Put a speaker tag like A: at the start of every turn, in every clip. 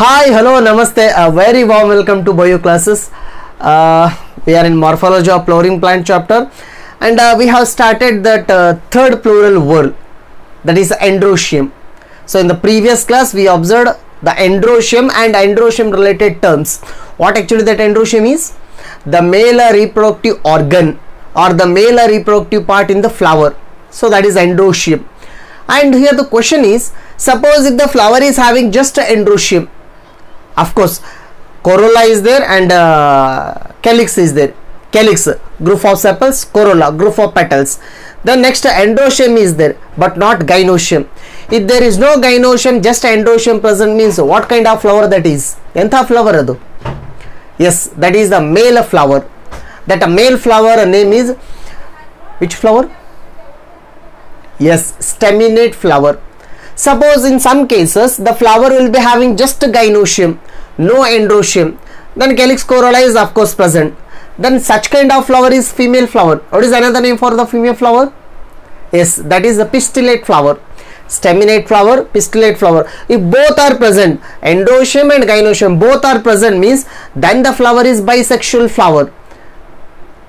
A: Hi, hello, namaste. A very warm welcome to Bio classes. We are in morphology of flowering plant chapter, and we have started that third plural word, that is androecium. So in the previous class we observed the androecium and androecium related terms. What actually that androecium is? The male reproductive organ or the male reproductive part in the flower. So that is androecium. And here the question is, suppose if the flower is having just androecium, of course corolla is there and calyx is there. Calyx, group of sepals, corolla, group of petals. The next androecium is there, but not gynoecium. If there is no gynoecium, just androecium present, means what kind of flower that is? Entha flower adu? Yes, that is the male flower. That a male flower name is which flower? Yes, staminate flower. Suppose in some cases the flower will be having just gynoecium, no androecium, then calyx, corolla is of course present. Then such kind of flower is female flower. What is another name for the female flower? Yes, that is the pistillate flower. Staminate flower, pistillate flower. If both are present, androecium and gynoecium both are present, means then the flower is bisexual flower.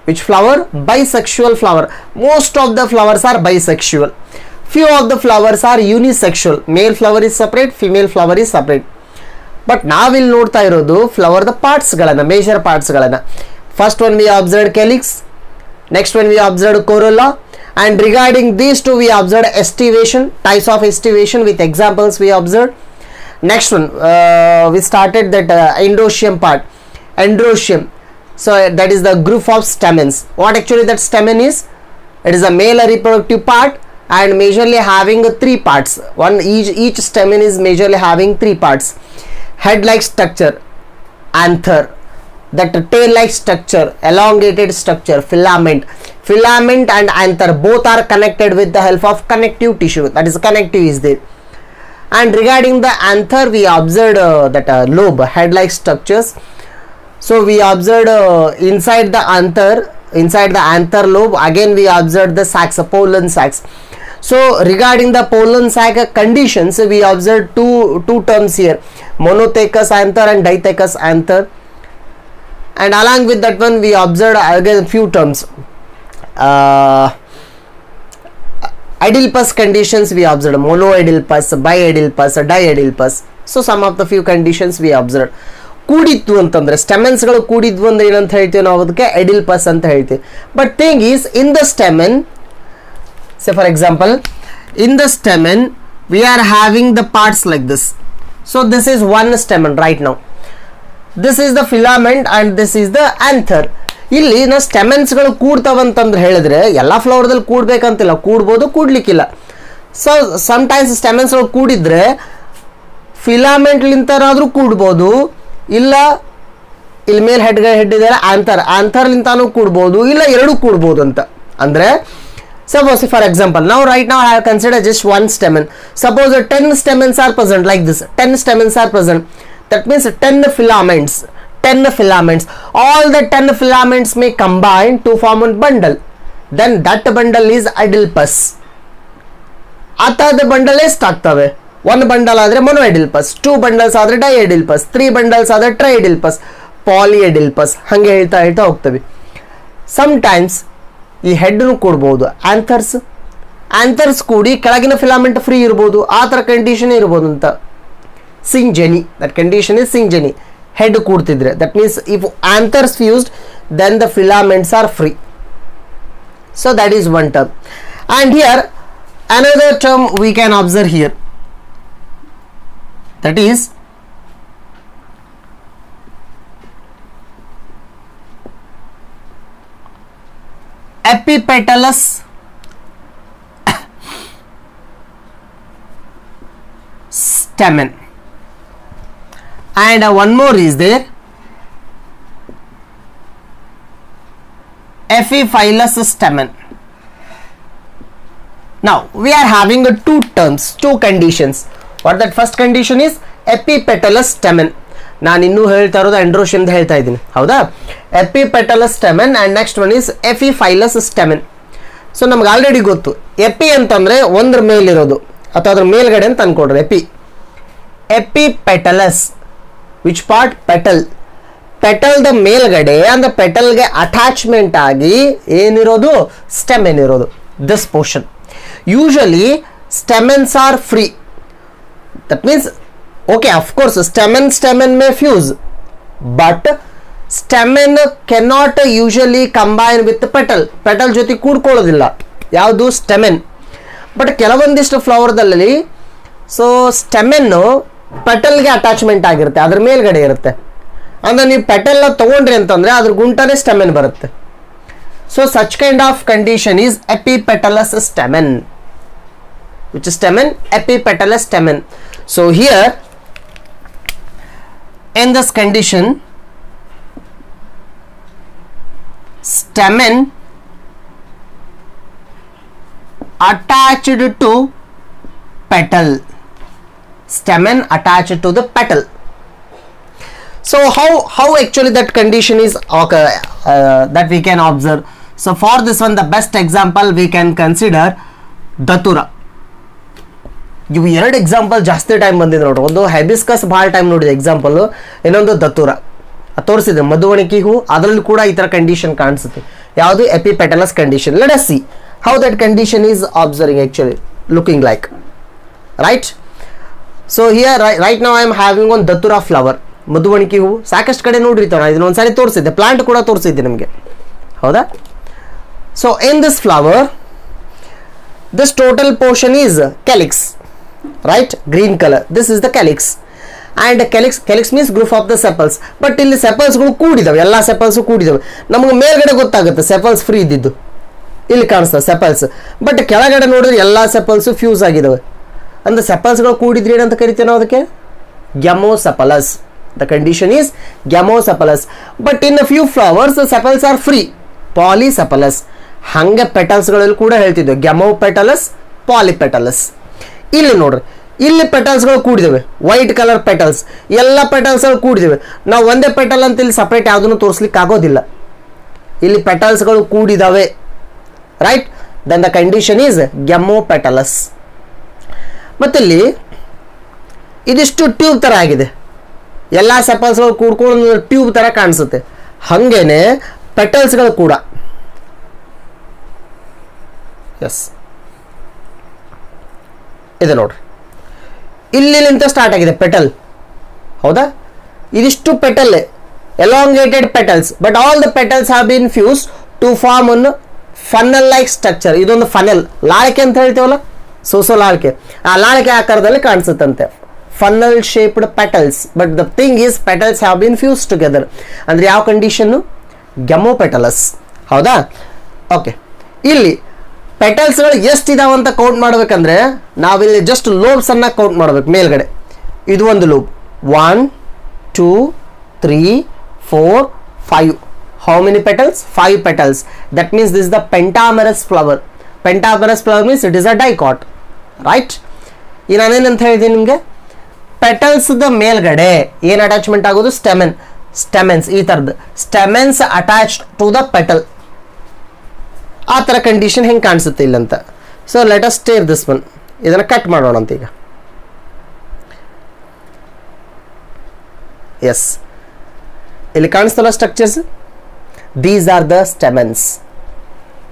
A: Which flower? Bisexual flower. Most of the flowers are bisexual. Few of the flowers are unisexual. Male flower is separate, female flower is separate. But now we will ನೋಡ್ತಾ ಇರೋದು flower the parts ಗಳನ್ನ, major parts ಗಳನ್ನ. First one we observed calyx, next one we observed corolla, and regarding these two we observed estivation, types of estivation with examples we observed. Next one we started that androecium part, androecium. So that is the group of stamens. What actually that stamen is? It is a male reproductive part and majorly having three parts. One each stamen is majorly having three parts. Head like structure, anther. That tail like structure, elongated structure, filament. Filament and anther both are connected with the help of connective tissue. That is connective is there. And regarding the anther we observed that lobe, head like structures. So we observed inside the anther lobe, again we observed the sacs, pollen sacs. So regarding the pollen sac conditions, we observed two terms here, monothecous anther and dithecous anther. And along with that one we observed again few terms, idylpus conditions we observed, monoidylpus, biidylpus, diidylpus. So some of the few conditions we observed. ಕೂಡಿತ್ತು ಅಂತಂದ್ರೆ ಸ್ಟೆಮೆನ್ಸ್ ಗಳು ಕೂಡಿದ್ವು ಅಂದ್ರೆ ಏನಂತ ಹೇಳ್ತೀವಿ ನಾವು, ಅದಕ್ಕೆ adelphous ಅಂತ ಹೇಳ್ತೀವಿ. But thing is in the stamen, say for example in the stamen we are having the parts like this. So this is one stamen right now, this is the filament and this is the anther. ಇಲ್ಲಿ ನಾವು ಸ್ಟೆಮೆನ್ಸ್ ಗಳು ಕೂಡ್ತಾವಂತಂದ್ರೆ ಹೇಳಿದ್ರೆ ಎಲ್ಲಾ flower ದಲ್ಲಿ ಕೂಡ್ಬೇಕಂತಿಲ್ಲ, ಕೂಡ್ಬೋದು ಕೂಡ್ಲಿಕ್ಕಿಲ್ಲ. So sometimes ಸ್ಟೆಮೆನ್ಸ್ ಗಳು ಕೂಡಿದ್ರೆ filament ಲಿಂತರಾದ್ರೂ ಕೂಡ್ಬೋದು, ಇಲ್ಲ ಇಲ್ಲಿ ಮೇಲೆ ಹೆಡ್ ಇದ್ದಾರೆ ಆಂಥರ್ ಲಿಂತಾನು ಕೂಡ್ಬೋದು, ಇಲ್ಲ ಎರಡು ಕೂಡ್ಬೋದು ಅಂತ. ಅಂದ್ರೆ suppose for example right now I have considered just one stamen. Suppose 10 stamens are present like this, 10 stamens are present, that means 10 filaments. All the 10 filaments may combine to form one bundle, then that bundle is idylpus. the bundle ಎಷ್ಟಾಗ್ತವೆ? one bundle ಆದರೆ monoidylpus, 2 bundles ಆದರೆ diidylpus, 3 bundles ಆದರೆ triidylpus, polyidylpus. ಹಂಗೆ ಹೇಳ್ತಾ ಹೋಗ್ತವೆ. sometimes ಈ head ಕೂಡಬಹುದು, anthers ಕೂಡಿ ಕೆಳಗಿನ filament free ಇರಬಹುದು, ಆ ತರ ಕಂಡೀಷನ್ ಇರಬಹುದು ಅಂತ. Syngenesious, that condition is syngenesious, head ಕೂಡ್ತಿದ್ರೆ. That means if anthers fused then the filaments are free. So that is one term. And here another term we can observe here, that is epipetalous stamen, and one more is there, epiphyllous stamen. Now we are having two terms, two conditions. What that first condition is? Epipetalous stamen. ನಾನು ಇನ್ನೂ ಹೇಳ್ತಾ ಇರೋದು ಆಂಡ್ರೋಶಿಯಂ ಹೇಳ್ತಾ ಇದ್ದೀನಿ, ಹೌದಾ? Epipetalous stamen and next one is epiphyllous stamen. So ನಮ್ಗೆ already ಗೊತ್ತು, epi ಅಂತಂದ್ರೆ ಒಂದ್ರ ಮೇಲಿರೋದು ಅಥವಾ ಅದ್ರ ಮೇಲ್ಗಡೆ ಅಂತ ಅನ್ಕೊಡ್ರಿ. Epipetalous which part? ಪೆಟಲ್. ಪೆಟಲ್ದ ಮೇಲ್ಗಡೆ ಅಂದ್ರೆ ಪೆಟಲ್ಗೆ ಅಟ್ಯಾಚ್ಮೆಂಟ್ ಆಗಿ ಏನಿರೋದು? ಸ್ಟೆಮೆನ್ ಇರೋದು. This portion usually stamens are free. That means okay, of course stamen may fuse, but stamen cannot usually combine with petal. Petal ಜೊತೆ ಕೂಡ್ಕೊಳ್ಳೋದಿಲ್ಲ ಯಾವುದು? ಸ್ಟೆಮೆನ್. ಬಟ್ ಕೆಲವೊಂದಿಷ್ಟು ಫ್ಲವರ್ದಲ್ಲಿ ಸೊ ಸ್ಟೆಮೆನ್ನು ಪೆಟಲ್ಗೆ ಅಟ್ಯಾಚ್ಮೆಂಟ್ ಆಗಿರುತ್ತೆ, ಅದ್ರ ಮೇಲ್ಗಡೆ ಇರುತ್ತೆ. ಅಂದ್ರೆ ನೀವು ಪೆಟಲ್ನ ತಗೊಂಡ್ರಿ ಅಂತಂದ್ರೆ ಅದ್ರ ಗುಂಟನೇ ಸ್ಟೆಮೆನ್ ಬರುತ್ತೆ. So such kind of condition is epipetalous stamen. Which stamen? Epipetalous stamen. So here in this condition, stamen attached to petal. Stamen attached to the petal. So how actually that condition is that we can observe? So for this one, the best example we can consider datura. ಇವು ಎರಡು example ಜಾಸ್ತಿ time ಬಂದಿದೆ ನೋಡ್ರಿ. ಒಂದು hibiscus ಭಾಳ time ನೋಡಿದೆ example, ಇನ್ನೊಂದು ದತ್ತೂರ ತೋರಿಸಿದೆ ಮಧುವಣಿಕಿ ಹೂ, ಅದರಲ್ಲಿ ಕೂಡ ಈ ಥರ ಕಂಡೀಷನ್ ಕಾಣಿಸುತ್ತೆ. ಯಾವುದು? Epipetalous condition. Let us see how that condition is observing actually looking like, right? So here right now I am having one datura flower, ಮಧುವಣಿಕಿ ಹೂ. ಸಾಕಷ್ಟು ಕಡೆ ನೋಡಿರ್ತಾವೆ, ಇದನ್ನ ಒಂದ್ಸಾರಿ ತೋರಿಸಿದ್ದೆ, ಪ್ಲಾಂಟ್ ಕೂಡ ತೋರಿಸಿದ್ದೆ ನಿಮಗೆ, ಹೌದಾ? So in this flower this total portion is calyx. Right, green color, this is the calyx, and calyx means group of the sepals. But ಇಲ್ಲಿ sepals ಗಳು ಕೂಡಿದಾವೆ, ಎಲ್ಲ sepals ಕೂಡಿದಾವೆ. ನಮಗೆ ಮೇಲ್ಗಡೆ ಗೊತ್ತಾಗುತ್ತೆ sepals ಫ್ರೀ ಇದ್ದಿದ್ದು, ಇಲ್ಲಿ ಕಾಣಿಸ್ತದೆ sepals. ಬಟ್ ಕೆಳಗಡೆ ನೋಡಿದ್ರೆ ಎಲ್ಲ sepals ಫ್ಯೂಸ್ ಆಗಿದಾವೆ. ಅಂದ್ರೆ sepals ಗಳು ಕೂಡಿದ್ರೆ ಏನಂತ ಕರಿತೀವಿ ನಾವು ಅದಕ್ಕೆ? gamosepalous. The condition is gamosepalous. But in a few flowers the sepals are free, polysepalous. ಹಂಗೆ ಪೆಟಲ್ಸ್ ಗಳಲ್ಲಿ ಕೂಡ ಹೇಳ್ತಿದ್ವಿ gamopetallous, polypetalous. ಇಲ್ಲಿ ನೋಡ್ರಿ, ಇಲ್ಲಿ ಪೆಟಲ್ಸ್ಗಳು ಕೂಡಿದಾವೆ, ವೈಟ್ ಕಲರ್ ಪೆಟಲ್ಸ್, ಎಲ್ಲ ಪೆಟಲ್ಸ್ ಕೂಡಿದಾವೆ. ನಾವು ಒಂದೇ ಪೆಟಲ್ ಅಂತ ಇಲ್ಲಿ ಸಪ್ರೇಟ್ ಯಾವುದನ್ನು ತೋರಿಸ್ಲಿಕ್ಕೆ ಆಗೋದಿಲ್ಲ, ಇಲ್ಲಿ ಪೆಟಲ್ಸ್ಗಳು ಕೂಡಿದಾವೆ, right? Then the condition is gamopetallous. ಮತ್ತಿಲ್ಲಿ ಇದಿಷ್ಟು ಟ್ಯೂಬ್ ಥರ ಆಗಿದೆ, ಎಲ್ಲ ಸೆಪಲ್ಸ್ಗಳು ಕೂಡ್ಕೊಂಡು ಟ್ಯೂಬ್ ಥರ ಕಾಣಿಸುತ್ತೆ. ಹಾಗೇನೆ ಪೆಟಲ್ಸ್ಗಳು ಕೂಡ ಎಸ್ ಇದೆ ನೋಡ್ರಿ, ಇಲ್ಲಿಂದ ಸ್ಟಾರ್ಟ್ ಆಗಿದೆ ಪೆಟಲ್, ಹೌದಾ? ಇದಿಷ್ಟು petal, elongated petals, but all the petals have been fused to form one funnel like structure. ಇದೊಂದು ಫನೆಲ್, ಲಾಳಿಕೆ ಅಂತ ಹೇಳ್ತೀವಲ್ಲ, ಸೋಸೋ ಲಾಳಿಕೆ, ಆ ಲಾಳಿಕೆ ಆಕಾರದಲ್ಲಿ ಕಾಣಿಸುತ್ತಂತೆ, funnel shaped petals. But the thing is petals have been fused together. ಅಂದ್ರೆ ಯಾವ ಕಂಡೀಷನ್? gamopetallous, ಹೌದಾ? ಓಕೆ, ಇಲ್ಲಿ ಪೆಟಲ್ಸ್ಗಳು ಎಷ್ಟಿದಾವೆ ಅಂತ ಕೌಂಟ್ ಮಾಡ್ಬೇಕಂದ್ರೆ ನಾವಿಲ್ಲಿ ಜಸ್ಟ್ ಲೋಬ್ಸ್ ಅನ್ನ ಕೌಂಟ್ ಮಾಡ್ಬೇಕು. ಮೇಲ್ಗಡೆ ಇದು ಒಂದು lobe, 1 2 3 4 5. How many petals? 5 petals. That means this is the pentamerous flower. Pentamerous flower means it is a dicot, right? ಈಗ ನಾನೇನಂತ ಹೇಳಿದ್ದೀನಿ ನಿಮಗೆ, ಪೆಟಲ್ಸ್ ದ ಮೇಲ್ಗಡೆ ಏನು ಅಟ್ಯಾಚ್ಮೆಂಟ್ ಆಗೋದು? ಸ್ಟೆಮೆನ್ಸ್. ಈ ಥರದ್ದು ಸ್ಟೆಮೆನ್ಸ್ ಅಟ್ಯಾಚ್ಡ್ ಟು ದ ಪೆಟಲ್. ಆ ಥರ ಕಂಡೀಷನ್ ಹೆಂಗೆ ಕಾಣಿಸುತ್ತೆ ಇಲ್ಲಂತ. So let us take this one, ಇದನ್ನು ಕಟ್ ಮಾಡೋಣ ಅಂತ ಈಗ. ಎಸ್, ಇಲ್ಲಿ ಕಾಣಿಸ್ತಲ್ಲ ಸ್ಟ್ರಕ್ಚರ್ಸ್, ದೀಸ್ ಆರ್ ದ ಸ್ಟೆಮೆನ್ಸ್,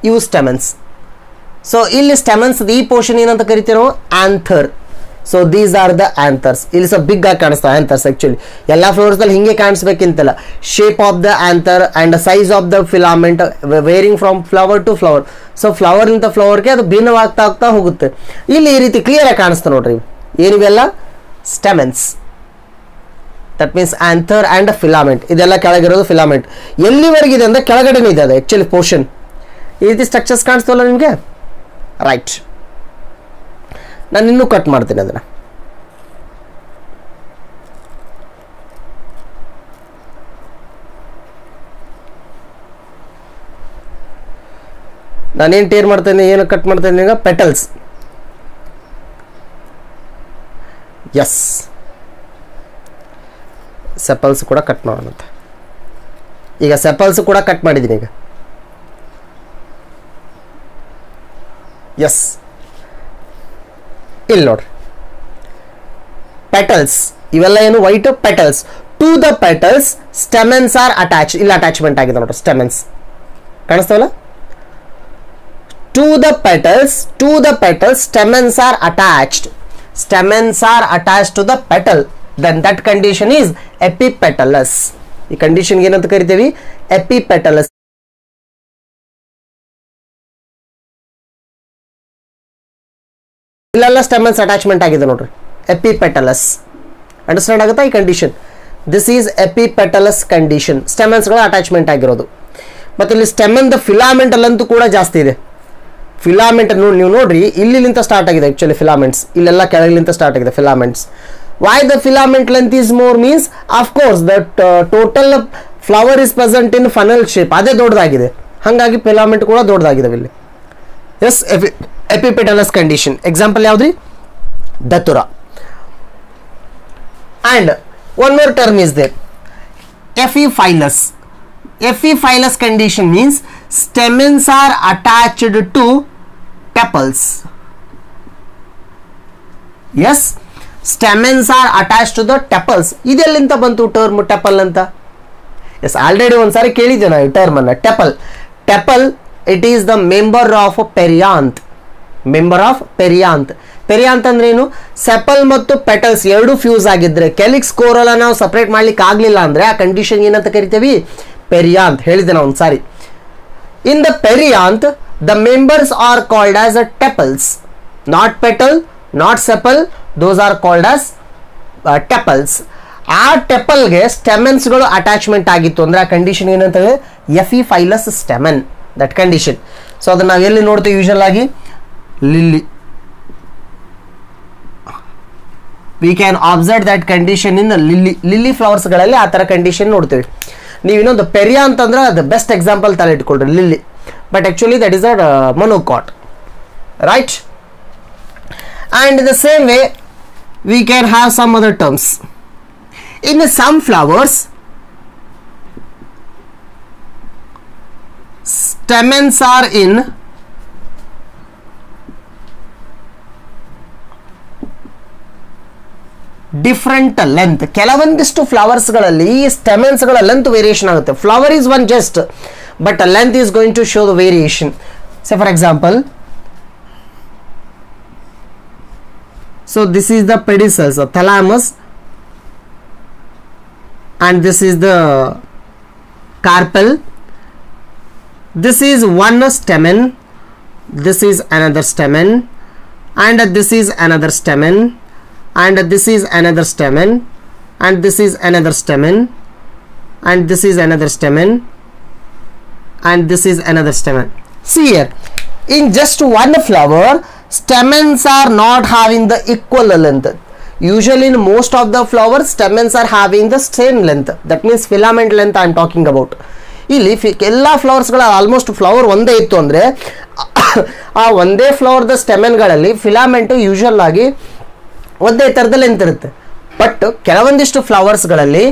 A: ಇವು ಸ್ಟೆಮೆನ್ಸ್. ಸೊ ಇಲ್ಲಿ ಸ್ಟೆಮೆನ್ಸ್ ಈ ಪೋರ್ಷನ್ ಏನಂತ ಕರಿತೀವಿ ನಾವು? Anther. So these are the anthers. ಇಲ್ಲಿ ಸ್ವಲ್ಪ ಬಿಗ್ ಆಗಿ ಕಾಣಿಸ್ತಾವೆ ಆಂಥರ್ಸ್. ಆ್ಯಕ್ಚುಲಿ ಎಲ್ಲ ಫ್ಲವರ್ಸ್ದಲ್ಲಿ ಹಿಂಗೆ ಕಾಣಿಸ್ಬೇಕಿಂತಲ್ಲ, shape of the anther and size of the filament varying from flower to flower. So ಫ್ಲವರ್ನಿಂದ ಫ್ಲವರ್ಗೆ ಅದು ಭಿನ್ನವಾಗ್ತಾ ಹೋಗುತ್ತೆ. ಇಲ್ಲಿ ಈ ರೀತಿ ಕ್ಲಿಯರಾಗಿ ಕಾಣಿಸ್ತಾ ನೋಡ್ರಿ, ಏನಿವೆಲ್ಲ? Stamens. That means anther and filament. ಇದೆಲ್ಲ ಕೆಳಗಿರೋದು ಫಿಲಾಮೆಂಟ್. ಎಲ್ಲಿವರೆಗಿದೆ ಅಂದರೆ ಕೆಳಗಡೆನೇ ಇದೆ ಅದು ಆ್ಯಕ್ಚುಲಿ ಪೋರ್ಷನ್. ಈ ರೀತಿ ಸ್ಟ್ರಕ್ಚರ್ಸ್ ಕಾಣಿಸ್ತವಲ್ಲ ನಿಮಗೆ, ರೈಟ್? ನಾನು ಇನ್ನೂ ಕಟ್ ಮಾಡ್ತೀನಿ ಅದನ್ನು. ನಾನೇನು ಟೇರ್ ಮಾಡ್ತೇನೆ, ಏನು ಕಟ್ ಮಾಡ್ತೇನೆ ಈಗ? ಪೆಟಲ್ಸ್. ಎಸ್, ಸೆಪಲ್ಸ್ ಕೂಡ ಕಟ್ ಮಾಡೋಣಂತೆ. ಈಗ ಸೆಪಲ್ಸ್ ಕೂಡ ಕಟ್ ಮಾಡಿದ್ದೀನಿ ಈಗ. ಎಸ್, ಇಲ್ಲಿ ನೋಡ್ರಿ, ಪೆಟಲ್ಸ್ ಇವೆಲ್ಲ ಏನು? White petals. To the petals stamens are attach. ಇಲ್ಲಿ ಅಟ್ಯಾಚ್ಮೆಂಟ್ ಆಗಿದೆ ನೋಡ್ರಿ, ಸ್ಟೆಮೆನ್ಸ್ ಕಾಣಿಸ್ತಾವಲ್ಲ. To the petals stamens are attached. Stamens are attached to the petal, then that condition is epipetalous. ಈ ಕಂಡೀಷನ್ ಏನಂತ ಕರಿತೀವಿ? ಎಪಿಪೆಟಲಸ್. ಇಲ್ಲೆಲ್ಲ ಸ್ಟೆಮೆನ್ಸ್ ಅಟ್ಯಾಚ್ಮೆಂಟ್ ಆಗಿದೆ ನೋಡ್ರಿ, ಎಪಿಪೆಟಲಸ್. ಅಂಡರ್ಸ್ಟ್ಯಾಂಡ್ ಆಗುತ್ತಾ ಈ condition? This is epipetalous condition, ಸ್ಟೆಮೆನ್ಸ್ಗಳ ಅಟ್ಯಾಚ್ಮೆಂಟ್ ಆಗಿರೋದು. ಮತ್ತೆ ಇಲ್ಲಿ ಸ್ಟೆಮೆನ್ ದ ಫಿಲಾಮೆಂಟ್ ಅಲ್ಲಂತೂ ಕೂಡ ಜಾಸ್ತಿ ಇದೆ. ಫಿಲಾಮೆಂಟ್ ನೀವು ನೋಡ್ರಿ, ಇಲ್ಲಿಂದ ಸ್ಟಾರ್ಟ್ ಆಗಿದೆ ಆಕ್ಚುಲಿ ಫಿಲಾಮೆಂಟ್ಸ್, ಇಲ್ಲೆಲ್ಲ ಕೆಳಗಿಲಿಂದ ಸ್ಟಾರ್ಟ್ ಆಗಿದೆ filaments. Why the filament length is more means, of course that total flower is present in funnel shape, ಅದೇ ದೊಡ್ಡದಾಗಿದೆ, ಹಾಗಾಗಿ ಫಿಲಾಮೆಂಟ್ ಕೂಡ ದೊಡ್ಡದಾಗಿದೆ ಇಲ್ಲಿ. Yes, epipetalous condition. ಎಕ್ಸಾಂಪಲ್ ಯಾವ್ದ್ರಿ? Datura. And one more term is there, epiphyllous. Epiphyllous condition means stamens are attached to tepals. Yes, stamens are attach to the tepals. ಇದೆಲ್ಲಿಂದ ಬಂತು term tepal ಅಂತ? ಎಸ್, ಆಲ್ರೆಡಿ ಒಂದ್ಸಾರಿ ಕೇಳಿದ್ದೆ ನಾವು ಈ term ಅನ್ನ. Tepal it is the member of perianth. Perianth ಅಂದ್ರೆ ಏನು? ಸೆಪಲ್ ಮತ್ತು ಪೆಟಲ್ಸ್ ಎರಡು ಫ್ಯೂಸ್ ಆಗಿದ್ರೆ, ಕೆಲಿಕ್ಸ್ ಕೋರಲ್ ನಾವು ಸಪರೇಟ್ ಮಾಡ್ಲಿಕ್ಕೆ ಆಗ್ಲಿಲ್ಲ ಅಂದ್ರೆ ಆ ಕಂಡೀಷನ್ ಏನಂತ ಕರಿತೀವಿ? ಪೆರಿಯಾಂತ್. ಹೇಳಿದೆ ನಾವು ಒಂದ್ಸಾರಿ. In the perianth the members are called as a tepals, not petal, not sepal. Those are called as tepals. ಆ ಟೆಪಲ್ಗೆ ಸ್ಟೆಮೆನ್ಸ್ಗಳು ಅಟ್ಯಾಚ್ಮೆಂಟ್ ಆಗಿತ್ತು ಅಂದ್ರೆ ಆ ಕಂಡೀಷನ್ ಏನಂತೇವೆ? Epiphyllous stamen, that condition. So ಅದನ್ನ ನಾವು ಎಲ್ಲಿ ನೋಡ್ತೀವಿ ಯೂಶಲ್ ಆಗಿ? Lily. We can observe that condition in lily ಫ್ಲವರ್ಸ್ಗಳಲ್ಲಿ ಆ ಥರ ಕಂಡೀಷನ್ ನೋಡ್ತೀವಿ. ನೀವು ಇನ್ನೊಂದು ಪೆರಿಯಾ ಅಂತಂದ್ರೆ ಅದು ಬೆಸ್ಟ್ ಎಕ್ಸಾಂಪಲ್ ತಲೆ ಇಟ್ಕೊಳ್ರಿ, lily. But actually that is a monocot, right? And in the same way we can have some other terms. In some flowers stamens are in different length. ಕೆಲವೊಂದಿಷ್ಟು ಫ್ಲವರ್ಸ್ ಗಳಲ್ಲಿ ಸ್ಟೆಮೆನ್ಸ್ ಗಳ ಲೆಂತ್ ವೇರಿಯೇಷನ್ ಆಗುತ್ತೆ. Flower is one just, but a length is going to show the variation. Say for example, so this is the pedicels, thalamus, and this is the carpel. This is one stamen, this is another stamen, and this is another stamen, and this is another stamen, and this is another stamen, and this is another stamen, and this is another stamen. See here, in just one flower stamens are not having the equal length. Usually in most of the flowers stamens are having the same length, that means filament length I am talking about. ಇಲ್ಲಿ ಎಲ್ಲ ಫ್ಲವರ್ಸ್ಗಳ almost flower ಒಂದೇ ಇತ್ತು ಅಂದರೆ ಆ ಒಂದೇ ಫ್ಲವರ್ದ ಸ್ಟೆಮೆನ್ಗಳಲ್ಲಿ ಫಿಲಾಮೆಂಟು usual ಆಗಿ ಒಂದೇ ಥರದ ಲೆಂತ್ ಇರುತ್ತೆ. ಬಟ್ ಕೆಲವೊಂದಿಷ್ಟು ಫ್ಲವರ್ಸ್ಗಳಲ್ಲಿ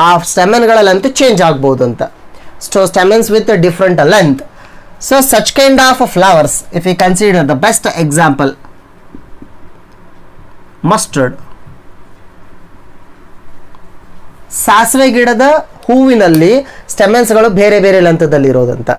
A: ಆ ಸ್ಟೆಮೆನ್ಗಳ ಲೆಂತ್ ಚೇಂಜ್ ಆಗ್ಬೋದು ಅಂತ. So stamens with different length. So such kind of flowers, if we consider the best example, mustard. ಸಾಸಿವೆ ಗಿಡದ ಹೂವಿನಲ್ಲಿ ಸ್ಟೆಮೆನ್ಸ್ಗಳು ಬೇರೆ ಬೇರೆ ಲೆಂತದಲ್ಲಿ ಇರೋದಂತ.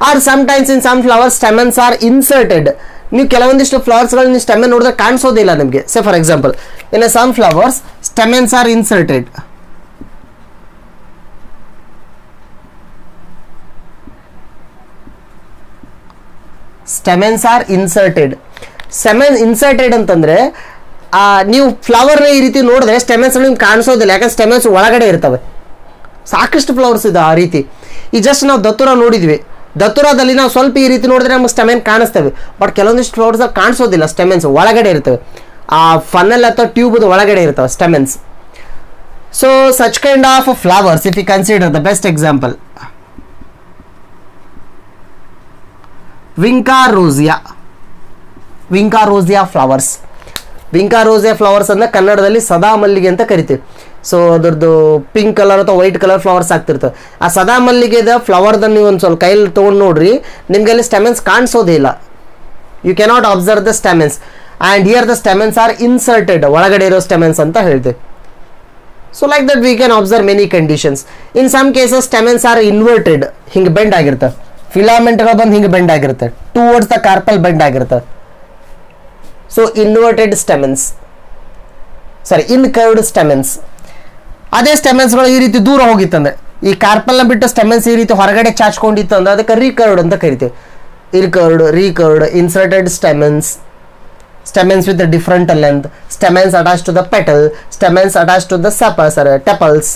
A: Or sometimes in some flowers stamens are inserted. ನೀವು ಕೆಲವೊಂದಿಷ್ಟು ಫ್ಲವರ್ಸ್ಗಳು ನೀವು ಸ್ಟೆಮೆನ್ ನೋಡಿದ್ರೆ ಕಾಣಿಸೋದಿಲ್ಲ ನಿಮಗೆ. Say for example, in some flowers stamens are inserted. Stamens are inserted. Stamen inserted ಅಂತಂದ್ರೆ ನೀವು ಫ್ಲವರ್ ಈ ರೀತಿ ನೋಡಿದ್ರೆ ಸ್ಟೆಮೆನ್ಸ್ ನಿಮ್ಗೆ ಕಾಣಿಸೋದಿಲ್ಲ, ಯಾಕಂದ್ರೆ ಸ್ಟೆಮೆನ್ಸ್ ಒಳಗಡೆ ಇರ್ತವೆ. ಸಾಕಷ್ಟು ಫ್ಲವರ್ಸ್ ಇದೆ ಆ ರೀತಿ. ಈ ಜಸ್ಟ್ ನಾವು ದತ್ತುರ ನೋಡಿದ್ವಿ, ದತ್ತುರದಲ್ಲಿ ನಾವು ಸ್ವಲ್ಪ ಈ ರೀತಿ ನೋಡಿದ್ರೆ ನಮಗೆ ಸ್ಟೆಮೆನ್ ಕಾಣಿಸ್ತವೆ. ಬಟ್ ಕೆಲವೊಂದಿಷ್ಟು ಫ್ಲವರ್ಸ್ ಕಾಣಿಸೋದಿಲ್ಲ, ಸ್ಟೆಮೆನ್ಸ್ ಒಳಗಡೆ ಇರ್ತವೆ, ಆ ಫನ್ನಲ್ ಅಥವಾ ಟ್ಯೂಬ್ ಒಳಗಡೆ ಇರ್ತವೆ stamens. So such kind of flowers if you consider the best example vinca rosea. Vinca rosea flowers. Vinca rosea flowers ಅಂದರೆ ಕನ್ನಡದಲ್ಲಿ ಸದಾ ಮಲ್ಲಿಗೆ ಅಂತ ಕರಿತೀವಿ. ಸೊ ಅದ್ರದ್ದು ಪಿಂಕ್ ಕಲರ್ ಅಥವಾ ವೈಟ್ ಕಲರ್ ಫ್ಲವರ್ಸ್ ಆಗ್ತಿರ್ತವೆ. ಆ ಸದಾ ಮಲ್ಲಿಗೆದ ಫ್ಲವರ್ದ ನೀವು ಒಂದು ಸ್ವಲ್ಪ ಕೈಯಲ್ಲಿ ತೊಗೊಂಡು ನೋಡ್ರಿ, ನಿಮಗೆ ಅಲ್ಲಿ ಸ್ಟೆಮೆನ್ಸ್ ಕಾಣಿಸೋದೇ ಇಲ್ಲ. You cannot observe the stamens and here the stamens are inserted, ಒಳಗಡೆ ಇರೋ ಸ್ಟೆಮೆನ್ಸ್ ಅಂತ ಹೇಳ್ತೇವೆ. So like that we can observe many conditions. In some cases stamens are inverted, ಹಿಂಗೆ ಬೆಂಡ್ ಆಗಿರುತ್ತೆ, ಫಿಲಾಮೆಂಟ್ಗಳು ಬಂದು ಹಿಂಗೆ ಬೆಂಡ್ ಆಗಿರುತ್ತೆ, ಟುವರ್ಡ್ಸ್ ದ ಕಾರ್ಪಲ್ ಬೆಂಡ್ ಆಗಿರುತ್ತೆ. So inverted stamens, sorry incurved stamens. ಅದೇ ಸ್ಟೆಮೆನ್ಸ್ಗಳು ಈ ರೀತಿ ದೂರ ಹೋಗಿತ್ತಂದ್ರೆ, ಈ ಕಾರ್ಪಲ್ನ ಬಿಟ್ಟು ಸ್ಟೆಮೆನ್ಸ್ ಈ ರೀತಿ ಹೊರಗಡೆ ಚಾಚ್ಕೊಂಡಿತ್ತು ಅಂದ್ರೆ ಅದಕ್ಕೆ ರೀಕರ್ವ್ಡ್ ಅಂತ ಕರಿತೀವಿ. ಇನ್ಕರ್ವ್ಡ್, ರೀಕರ್ವ್ಡ್, inserted ಸ್ಟೆಮೆನ್ಸ್, stamens with a different length, stamens attached to the petal, stamens attached to the tepals.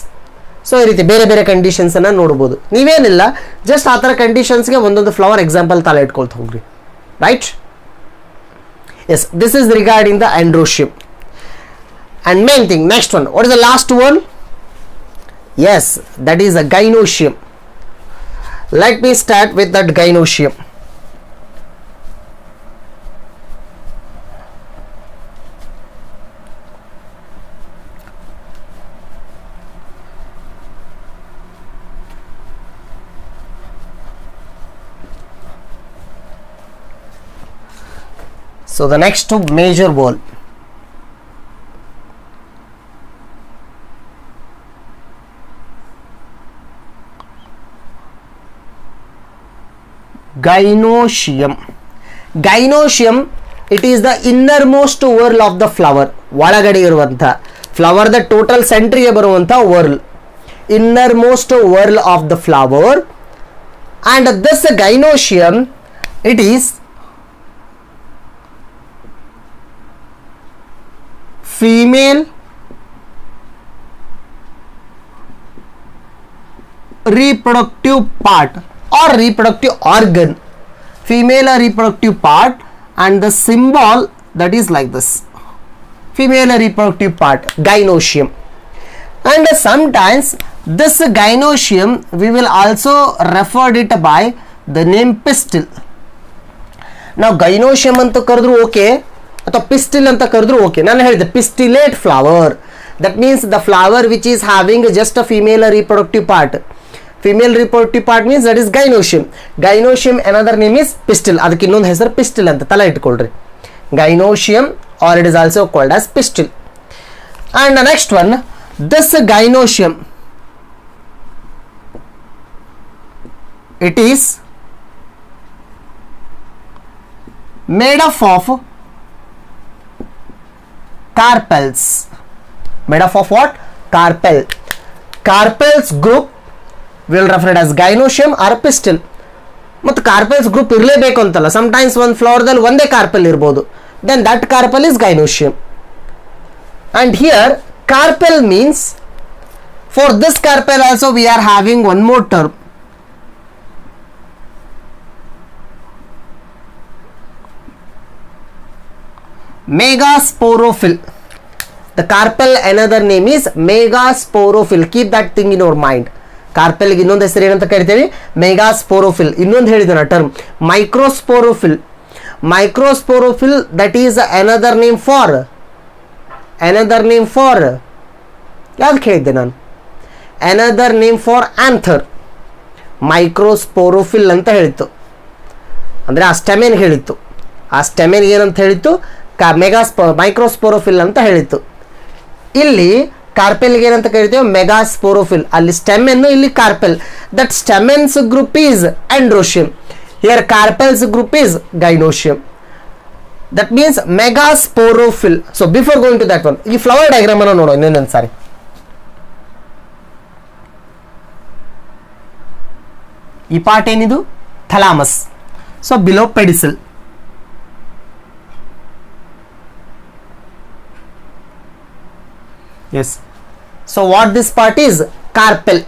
A: So ಈ ರೀತಿ ಬೇರೆ ಬೇರೆ ಕಂಡೀಷನ್ಸ್ ಅನ್ನ ನೋಡ್ಬೋದು. ನೀವೇನಿಲ್ಲ, ಜಸ್ಟ್ ಆ ಥರ ಕಂಡೀಷನ್ಸ್ಗೆ ಒಂದೊಂದು ಫ್ಲವರ್ ಎಕ್ಸಾಂಪಲ್ ತಲೆ ಇಟ್ಕೊಳ್ತಾ ಹೋಗ್ರಿ. Right? Yes, this is regarding the androecium. And main thing, next one, what is the last one? Yes, that is a gynoecium. Let me start with that gynoecium. So the next major wall, gynoecium. Gynoecium, it is the innermost whorl of the flower. ಒಳಗಡೆ ಇರುವಂತ flower the total ಸೆಂಟ್ರಿಗೆ ಬರುವಂತ whorl, innermost whorl of the flower. And this gynoecium, it is female reproductive part or reproductive organ, female reproductive part, and the symbol that is like this, female reproductive part, gynoecium. And sometimes this gynoecium we will also refer it by the name pistil. Now gynoecium anta karidru okay, ಅಥವಾ pistil ಅಂತ ಕರೆದ್ರು okay. ನಾನು ಹೇಳಿದೆ pistillate flower, that means the flower which is having just a female reproductive part. Female reproductive part means that is gynoecium. Gynoecium another name is pistil. ಅದಕ್ಕೆ ಇನ್ನೊಂದು ಹೆಸರು pistil ಅಂತ ತಲೆ ಇಟ್ಕೊಳ್ರಿ. Gynoecium or it is also called as pistil. And next one, this gynoecium, it is made up of carpels. Made up of what? Carpel. Carpels group will referred as gynoecium or pistil. ಮತ್ತು carpels group ಇರಲೇಬೇಕು ಅಂತಲ್ಲ, sometimes ಒಂದು ಫ್ಲವರ್ದಲ್ಲಿ ಒಂದೇ carpel ಇರ್ಬೋದು, then that carpel is gynoecium. And here carpel means, for this carpel also we are having one more term, megasporophyll. The carpel another name is megasporophyll. Keep that thing in your mind. Carpel ಗೆ ಇನ್ನೊಂದು ಹೆಸರು ಏನಂತ ಕರಿತೀವಿ? megasporophyll. ಇನ್ನೊಂದು ಹೇಳಿದನ term microsporophyll. Microsporophyll, that is another name for ಯಾವ್ದು ಹೇಳಿದ್ದೆ ನಾನು? another name for anther. microsporophyll ಅಂತ ಹೇಳಿತ್ತು, ಅಂದರೆ ಆ ಸ್ಟೆಮೆನ್ ಹೇಳಿತ್ತು. ಆ ಸ್ಟೆಮೆನ್ ಏನಂತ ಹೇಳಿತ್ತು? ಮೈಕ್ರೋಸ್ಪೋರೋಫಿಲ್ ಅಂತ ಹೇಳಿತ್ತು. ಇಲ್ಲಿ ಕಾರ್ಪೆಲ್ಗೆ ಏನಂತ ಕರಿತೀವಿ? ಮೆಗಾಸ್ಪೋರೋಫಿಲ್. ಅಲ್ಲಿ ಸ್ಟೆಮೆನ್, ಇಲ್ಲಿ carpel. That stamens group is androecium, here carpels group is gynoecium. That means megasporophyll. So before going to that one, ಈ ಫ್ಲವರ್ ಡಯಾಗ್ರಾಮ್ ಅನ್ನು ನೋಡೋಣ ಇನ್ನೊಂದು ಸಾರಿ. ಈ ಪಾರ್ಟ್ ಏನಿದು? Thalamus. So below pedicel. Yes, so what this part is? Carpel.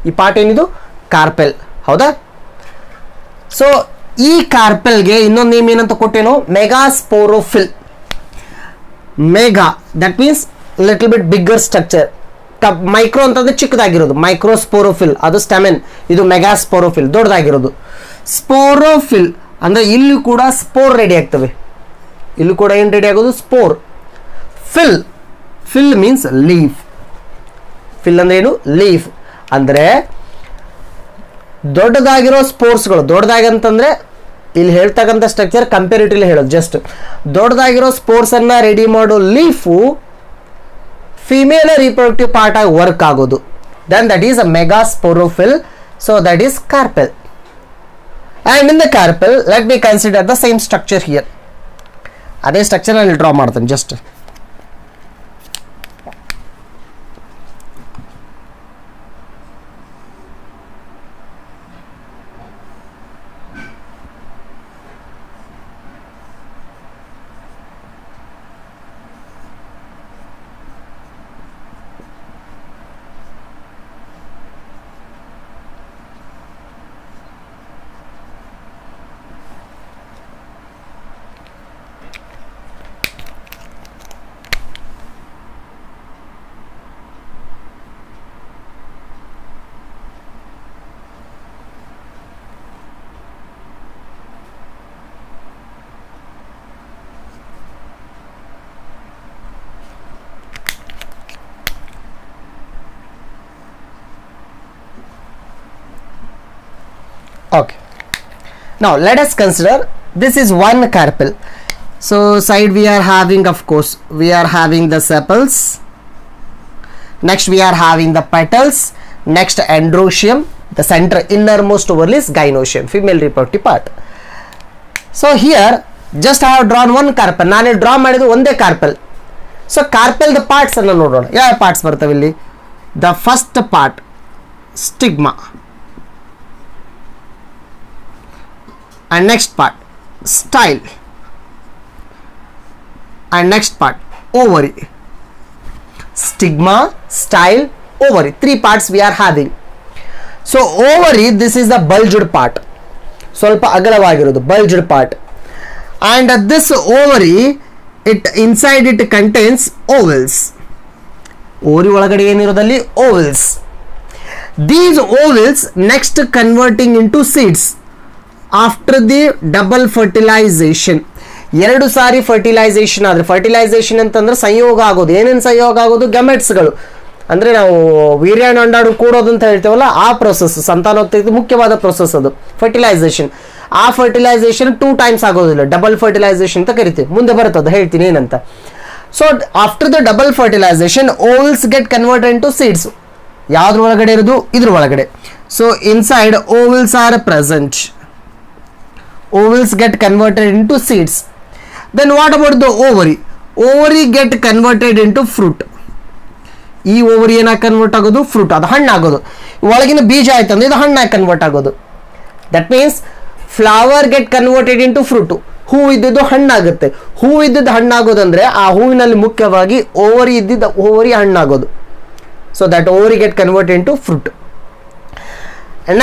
A: ಈ part ಏನಿದು? Carpel. ಹೌದಾ? ಸೊ ಈ ಕಾರ್ಪೆಲ್ಗೆ ಇನ್ನೊಂದು ನೇಮ್ ಏನಂತ ಕೊಟ್ಟೇನು? Megasporophyll. Mega that means little bit bigger structure. Micro ಅಂತಂದ್ರೆ ಚಿಕ್ಕದಾಗಿರೋದು, ಮೈಕ್ರೋಸ್ಪೋರೋಫಿಲ್ ಅದು ಸ್ಟೆಮೆನ್. ಇದು ಮೆಗಾಸ್ಪೋರೋಫಿಲ್ ದೊಡ್ಡದಾಗಿರೋದು. ಸ್ಪೋರೋಫಿಲ್ ಅಂದರೆ ಇಲ್ಲಿ ಕೂಡ ಸ್ಪೋರ್ ರೆಡಿ ಆಗ್ತವೆ. ಇಲ್ಲಿ ಕೂಡ ಏನು ರೆಡಿ ಆಗೋದು? Spore. Fill, fill means leaf. Fill ಅಂದ್ರೆ ಏನು? ಲೀಫ್. ಅಂದರೆ ದೊಡ್ಡದಾಗಿರೋ ಸ್ಪೋರ್ಸ್ಗಳು, ದೊಡ್ಡದಾಗಿ ಅಂತಂದರೆ ಇಲ್ಲಿ ಹೇಳ್ತಕ್ಕಂಥ ಸ್ಟ್ರಕ್ಚರ್ ಕಂಪೇರಿಟಿವ್ಲಿ ಹೇಳೋದು. ಜಸ್ಟ್ ದೊಡ್ಡದಾಗಿರೋ ಸ್ಪೋರ್ಸ್ ಅನ್ನ ರೆಡಿ ಮಾಡೋ ಲೀಫು ಫಿಮೇಲ್ ರಿಪ್ರೊಡಕ್ಟಿವ್ ಪಾರ್ಟ್ ಆಗಿ ವರ್ಕ್ ಆಗೋದು. Then that is a megasporophyll. So that is carpel. And in the carpel let be consider the same structure here. ಅದೇ ಸ್ಟ್ರಕ್ಚರ್ ನಾನು draw ಮಾಡ್ತೇನೆ just. Okay, now let us consider this is one carpel. So side we are having, of course, we are having the sepals, next we are having the petals, next androecium, the center innermost oval is gynoecium, female reproductive part. So here just I have drawn one carpel. ನಾನು draw ಮಾಡಿದ್ದು ಒಂದೇ carpel. So carpel the parts ಅನ್ನು ನೋಡೋಣ. ಯಾವ parts ಬರ್ತವೆ ಇಲ್ಲಿ? The first part stigma, and next part style, and next part ovary. Stigma, style, ovary, three parts we are having. So ovary, this is the bulged part, ಸ್ವಲ್ಪ ಅಗಲವಾಗಿರೋದು bulged part, and this ovary, it inside it contains ovals. ovary ಒಳಗಡೆ ಏನಿರೋದಲ್ಲಿ ovals. These ovals next converting into seeds after the double fertilization. ಎರಡು ಸಾರಿ fertilisation ಆದರೆ, fertilisation ಅಂತಂದ್ರೆ ಸಂಯೋಗ ಆಗೋದು. ಏನೇನು ಸಂಯೋಗ ಆಗೋದು? ಗೆಮೆಟ್ಸ್ಗಳು, ಅಂದರೆ ನಾವು ವೀರ್ಯಾಣು ಅಂಡಾಣು ಕೂಡೋದು ಅಂತ ಹೇಳ್ತೇವಲ್ಲ, ಆ ಪ್ರೊಸೆಸ್ ಸಂತಾನೋತ್ಪತ್ತಿ ಮುಖ್ಯವಾದ ಪ್ರೊಸೆಸ್ ಅದು ಫರ್ಟಿಲೈಸೇಷನ್. ಆ ಫರ್ಟಿಲೈಸೇಷನ್ 2 times ಆಗೋದಿಲ್ಲ, ಡಬಲ್ ಫರ್ಟಿಲೈಸೇಷನ್ ಅಂತ ಕರಿತೀವಿ. ಮುಂದೆ ಬರ್ತದೆ, ಹೇಳ್ತೀನಿ ಏನಂತ. So after the double fertilisation ovals get converted into seeds. ಯಾವ್ದ್ರ ಒಳಗಡೆ ಇರೋದು? ಇದ್ರ ಒಳಗಡೆ. So inside ovals are present. Ovals get converted into seeds. Then what about the ovary? Ovary get converted into fruit. ಈ ಓವರಿ ಏನಾಗಿ convert ಆಗೋದು? Fruit, ಅದು ಹಣ್ಣು ಆಗೋದು. ಒಳಗಿನ ಬೀಜ ಆಯ್ತಂದ್ರೆ ಇದು ಹಣ್ಣಾಗಿ ಕನ್ವರ್ಟ್ ಆಗೋದು. That means flower get converted into fruit. ಹೂ ಇದ್ದಿದ್ದು ಹಣ್ಣಾಗುತ್ತೆ. ಹೂ ಇದ್ದಿದ್ದು ಹಣ್ಣಾಗೋದಂದ್ರೆ ಆ ಹೂವಿನಲ್ಲಿ ಮುಖ್ಯವಾಗಿ ಓವರಿ ಇದ್ದಿದ್ದು ಓವರಿ ಹಣ್ಣಾಗೋದು. So that ovary get converted into fruit.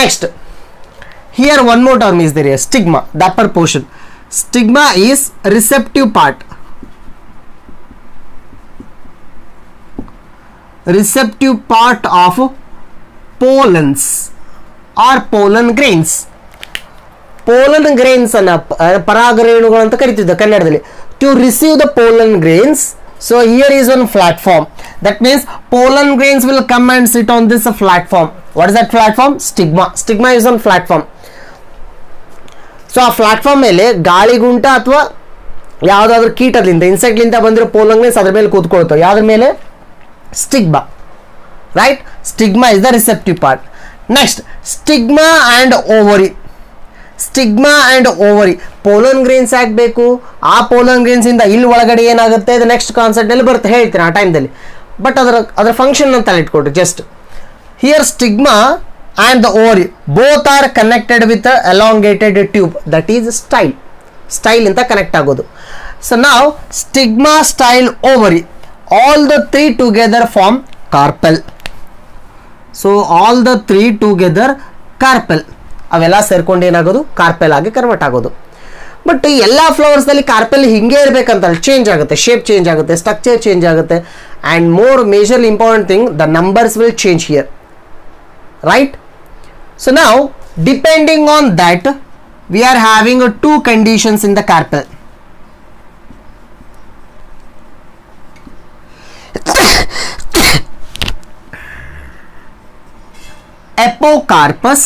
A: Next here one more term is there, stigma, the upper portion. Stigma is receptive part, receptive part of pollens or pollen grains. Pollen grains ಅನ್ನ ಪರಾಗರೇಣುಗಳು ಅಂತ ಕರೀತಿದ್ದ ಕನ್ನಡದಲ್ಲಿ. To receive the pollen grains, so here is one platform. That means pollen grains will come and sit on this platform. What is that platform? Stigma. Stigma is on platform. So ಆ platform ಮೇಲೆ ಗಾಳಿಗುಂಟ ಅಥವಾ ಯಾವುದಾದ್ರೂ ಕೀಟದಿಂದ, ಇನ್ಸೆಕ್ಟ್ಲಿಂದ ಬಂದಿರೋ pollen grains ಅದ್ರ ಮೇಲೆ ಕೂತ್ಕೊಳ್ತಾವೆ. ಯಾವುದ್ರ ಮೇಲೆ? Stigma, right? Stigma is the receptive part. Next stigma and ovary. Stigma and ovary. Pollen grains ಆಗಬೇಕು. ಆ ಪೋಲನ್ ಗ್ರೇನ್ಸಿಂದ ಇಲ್ಲಿ ಒಳಗಡೆ ಏನಾಗುತ್ತೆ? ಇದು ನೆಕ್ಸ್ಟ್ ಕಾನ್ಸೆಪ್ಟಲ್ಲಿ ಬರುತ್ತೆ, ಹೇಳ್ತೀನಿ ಆ ಟೈಮ್ದಲ್ಲಿ. ಬಟ್ ಅದರ ಫಂಕ್ಷನ್ ಅಂತ ಇಟ್ಕೊಟ್ರಿ just. Here stigma and the ovary both are connected with the elongated tube, that is style. Style ಇಂತ ಕನೆಕ್ಟ್ ಆಗೋದು. So now stigma, style, ovary, all the three together form carpel. So all the three together carpel. ಅವೆಲ್ಲ ಸೇರ್ಕೊಂಡು ಏನಾಗೋದು? Carpel ಆಗಿ convert ಆಗೋದು. But ಎಲ್ಲ ಫ್ಲವರ್ಸ್ನಲ್ಲಿ carpel ಹಿಂಗೆ ಇರಬೇಕಂತ change ಆಗುತ್ತೆ, ಶೇಪ್ ಚೇಂಜ್ ಆಗುತ್ತೆ, ಸ್ಟ್ರಕ್ಚರ್ ಚೇಂಜ್ ಆಗುತ್ತೆ. And more majorly important thing, the numbers will change here, right? So now depending on that we are having two conditions in the carpel. Apocarpus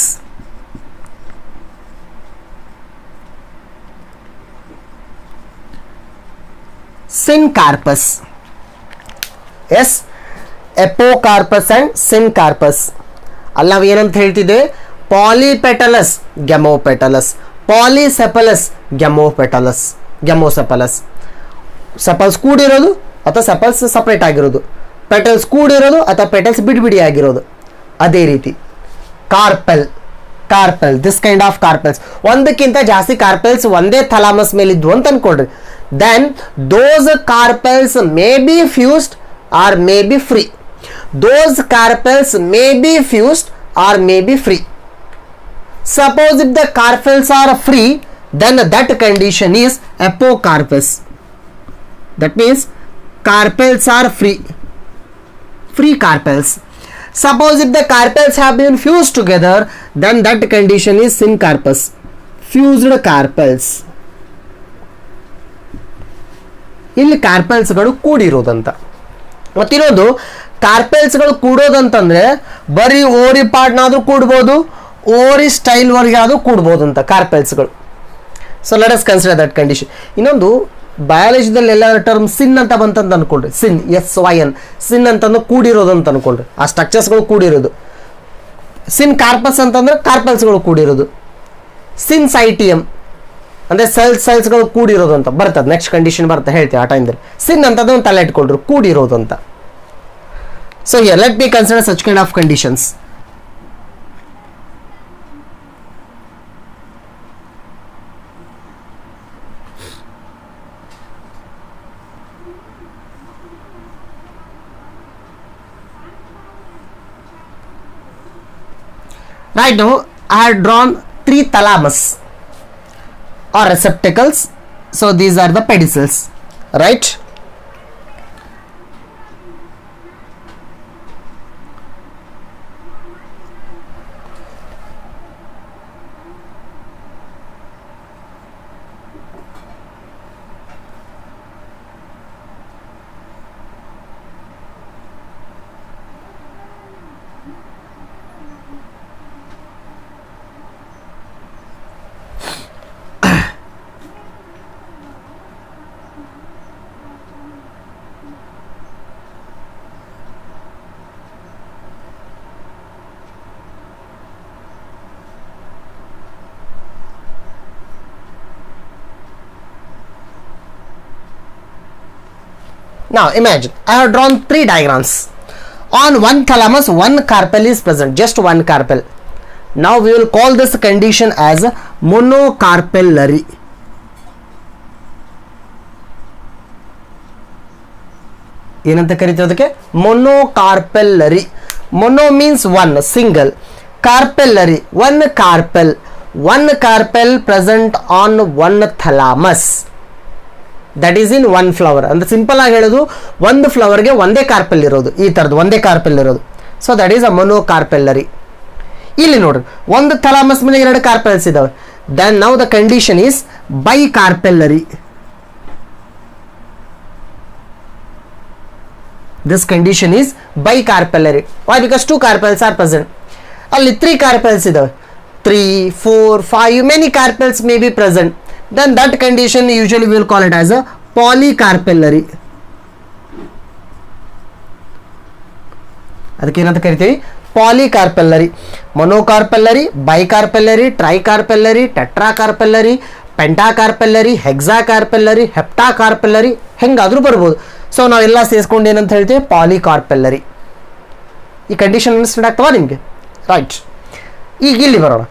A: syncarpus. Yes, epocarpus and syncarpus. ಅಲ್ಲಿ ನಾವು ಏನಂತ ಹೇಳ್ತಿದ್ದೆ, ಪಾಲಿಪೆಟಲಸ್ ಗೆಮೋಪೆಟಲಸ್, ಪಾಲಿಸೆಪಲಸ್ ಗೆಮೋಪೆಟಲಸ್, ಗೆಮೋಸೆಪಲಸ್. Sepals ಕೂಡಿರೋದು ಅಥವಾ sepals separate ಆಗಿರೋದು, petals ಕೂಡಿರೋದು ಅಥವಾ petals ಬಿಡಿ ಆಗಿರೋದು. ಅದೇ ರೀತಿ carpel, carpel, this kind of carpels, ಒಂದಕ್ಕಿಂತ ಜಾಸ್ತಿ ಕಾರ್ಪೆಲ್ಸ್ ಒಂದೇ ಥಲಾಮಸ್ ಮೇಲೆ ಇದ್ವು ಅಂತ ಅನ್ಕೊಳ್ರಿ. Then those carpels may be fused or may be free. Those carpels may be fused or may be free. Suppose if the carpels are free, then that condition is apocarpus. That means carpels are free, free carpels. Suppose if the carpels have been fused together, then that condition is syncarpus, fused carpels. ಇಲ್ಲಿ ಕಾರ್ಪೆಲ್ಸ್ಗಳು ಕೂಡಿರೋದಂತ. ಮತ್ತಿರೋದು ಕಾರ್ಪೆಲ್ಸ್ಗಳು ಕೂಡೋದಂತಂದ್ರೆ ಬರೀ ಓರಿ ಪಾರ್ಟ್ನಾದ್ರೂ ಕೂಡ್ಬೋದು, ಓರಿ style ವರ್ಗೆ ಆದರೂ ಕೂಡ್ಬೋದು ಅಂತ ಕಾರ್ಪೆಲ್ಸ್ಗಳು. So let us consider that condition. ಇನ್ನೊಂದು ಬಯಾಲಜಿದಲ್ಲಿ ಎಲ್ಲ ಟರ್ಮ್ ಸಿನ್ ಅಂತ ಬಂತಂತ ಅನ್ಕೊಳ್ರಿ, ಸಿನ್, SYN, ಸಿನ್ ಅಂತಂದ್ರೆ ಕೂಡಿರೋದು ಅಂತ ಅನ್ಕೊಳ್ರಿ, ಆ ಸ್ಟ್ರಕ್ಚರ್ಸ್ಗಳು ಕೂಡಿರೋದು. ಸಿನ್ ಕಾರ್ಪಸ್ ಅಂತಂದ್ರೆ ಕಾರ್ಪೆಲ್ಸ್ಗಳು ಕೂಡಿರೋದು. ಸಿನ್ ಸೈಟಿಯಮ್ ಅಂದರೆ ಸೆಲ್ಸ್ಗಳು ಕೂಡಿರೋದು ಅಂತ ಬರ್ತದೆ. ನೆಕ್ಸ್ಟ್ ಕಂಡೀಷನ್ ಬರುತ್ತೆ, ಹೇಳ್ತೀವಿ ಆ ಟೈಮ್ದಲ್ಲಿ. ಸಿನ್ ಅಂತಂದ್ರೆ ಒಂದು ತಲೆ ಇಟ್ಕೊಳ್ರಿ, ಕೂಡಿರೋದು ಅಂತ. So here let be consider such kind of conditions. Right now I have drawn 3 thalamus or receptacles. So these are the pedicels, right? Now imagine I have drawn 3 diagrams. On one thalamus, one carpel is present, just one carpel. Now we will call this condition as monocarpellary. ಏನಂತ ಕರೀತೀವಿ ಅದಕ್ಕೆ? monocarpellary. Mono means one, single. Carpellary, one carpel present on one thalamus. That is in one flower. ಅಂದ್ರೆ simple ಆಗಿ ಹೇಳೋದು, ಒಂದು ಫ್ಲವರ್ಗೆ ಒಂದೇ carpel ಇರೋದು, ಈ ಥರದ್ದು ಒಂದೇ ಕಾರ್ಪೆಲ್ ಇರೋದು. So that is a monocarpellary. ಇಲ್ಲಿ ನೋಡ್ರಿ, ಒಂದು ಥಲಾಮಸ್ ಮೇಲೆ 2 ಕಾರ್ಪೆಲ್ಸ್ ಇದಾವೆ. Then now the condition is bicarpellary. This condition is bicarpellary. Why? Because 2 carpels are present. ಅಲ್ಲಿ 3 ಕಾರ್ಪೆಲ್ಸ್ ಇದಾವೆ, 3, 4, 5 many carpels may be present. Then that condition usually we will call it as a polycarpellary. ಅದಕ್ಕೆ ಏನಂತ ಕರಿತೀವಿ? ಪಾಲಿಕಾರ್ಪೆಲ್ಲರಿ. ಮೊನೋಕಾರ್ಪೆಲ್ಲರಿ, ಬೈಕಾರ್ಪೆಲ್ಲರಿ, ಟ್ರೈಕಾರ್ಪೆಲ್ಲರಿ, ಟೆಟ್ರಾಕಾರ್ಪೆಲ್ಲರಿ, ಪೆಂಟಾಕಾರ್ಪೆಲ್ಲರಿ, ಹೆಕ್ಸಾಕಾರ್ಪೆಲ್ಲರಿ, ಹೆಪ್ಟಾಕಾರ್ಪೆಲ್ಲರಿ, ಹೆಂಗಾದ್ರೂ ಬರ್ಬೋದು. So ನಾವೆಲ್ಲ ಸೇರಿಸ್ಕೊಂಡು ಏನಂತ ಹೇಳ್ತೀವಿ? ಪಾಲಿಕಾರ್ಪೆಲ್ಲರಿ. ಈ ಕಂಡೀಷನ್ ಅಂಡರ್ಸ್ಟ್ಯಾಂಡ್ ಆಗ್ತವಾ ನಿಮಗೆ? ರೈಟ್. ಈಗ ಇಲ್ಲಿ ಬರೋಣ.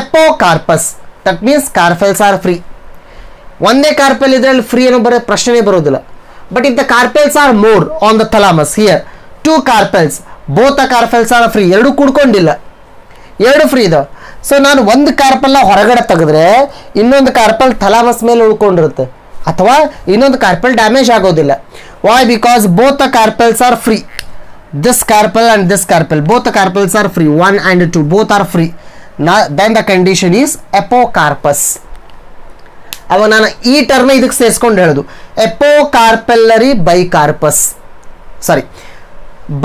A: Apocarpous, that means carpels are free. ಒಂದೇ ಕಾರ್ಪೆಲ್ ಇದರಲ್ಲಿ ಫ್ರೀ ಏನೋ ಬರೋ ಪ್ರಶ್ನೆ ಬರೋದಿಲ್ಲ. But if the carpels are more on the thalamus, here 2 carpels, both the carpels are free. 2 ಕೂಡ್ಕೊಂಡಿಲ್ಲ, 2 ಫ್ರೀ ಇದಾವೆ. ಸೊ ನಾನು ಒಂದು ಕಾರ್ಪೆಲ್ನ ಹೊರಗಡೆ ತೆಗೆದ್ರೆ ಇನ್ನೊಂದು ಕಾರ್ಪೆಲ್ ಥಲಾಮಸ್ ಮೇಲೆ ಉಳ್ಕೊಂಡಿರುತ್ತೆ, ಅಥವಾ ಇನ್ನೊಂದು ಕಾರ್ಪೆಲ್ ಡ್ಯಾಮೇಜ್ ಆಗೋದಿಲ್ಲ. Why? Because both the carpels are free. This carpel and this carpel, both the carpels are free, 1 and 2 both are free. Then the condition is apocarpous. ಅವಾಗ ನಾನು ಈ ಟರ್ಮ್ ಇದಕ್ಕೆ ಸೇರಿಸ್ಕೊಂಡು ಹೇಳೋದು ಎಪೋಕಾರ್ಪೆಲ್ಲರಿ ಬೈಕಾರ್ಪಸ್, ಸಾರಿ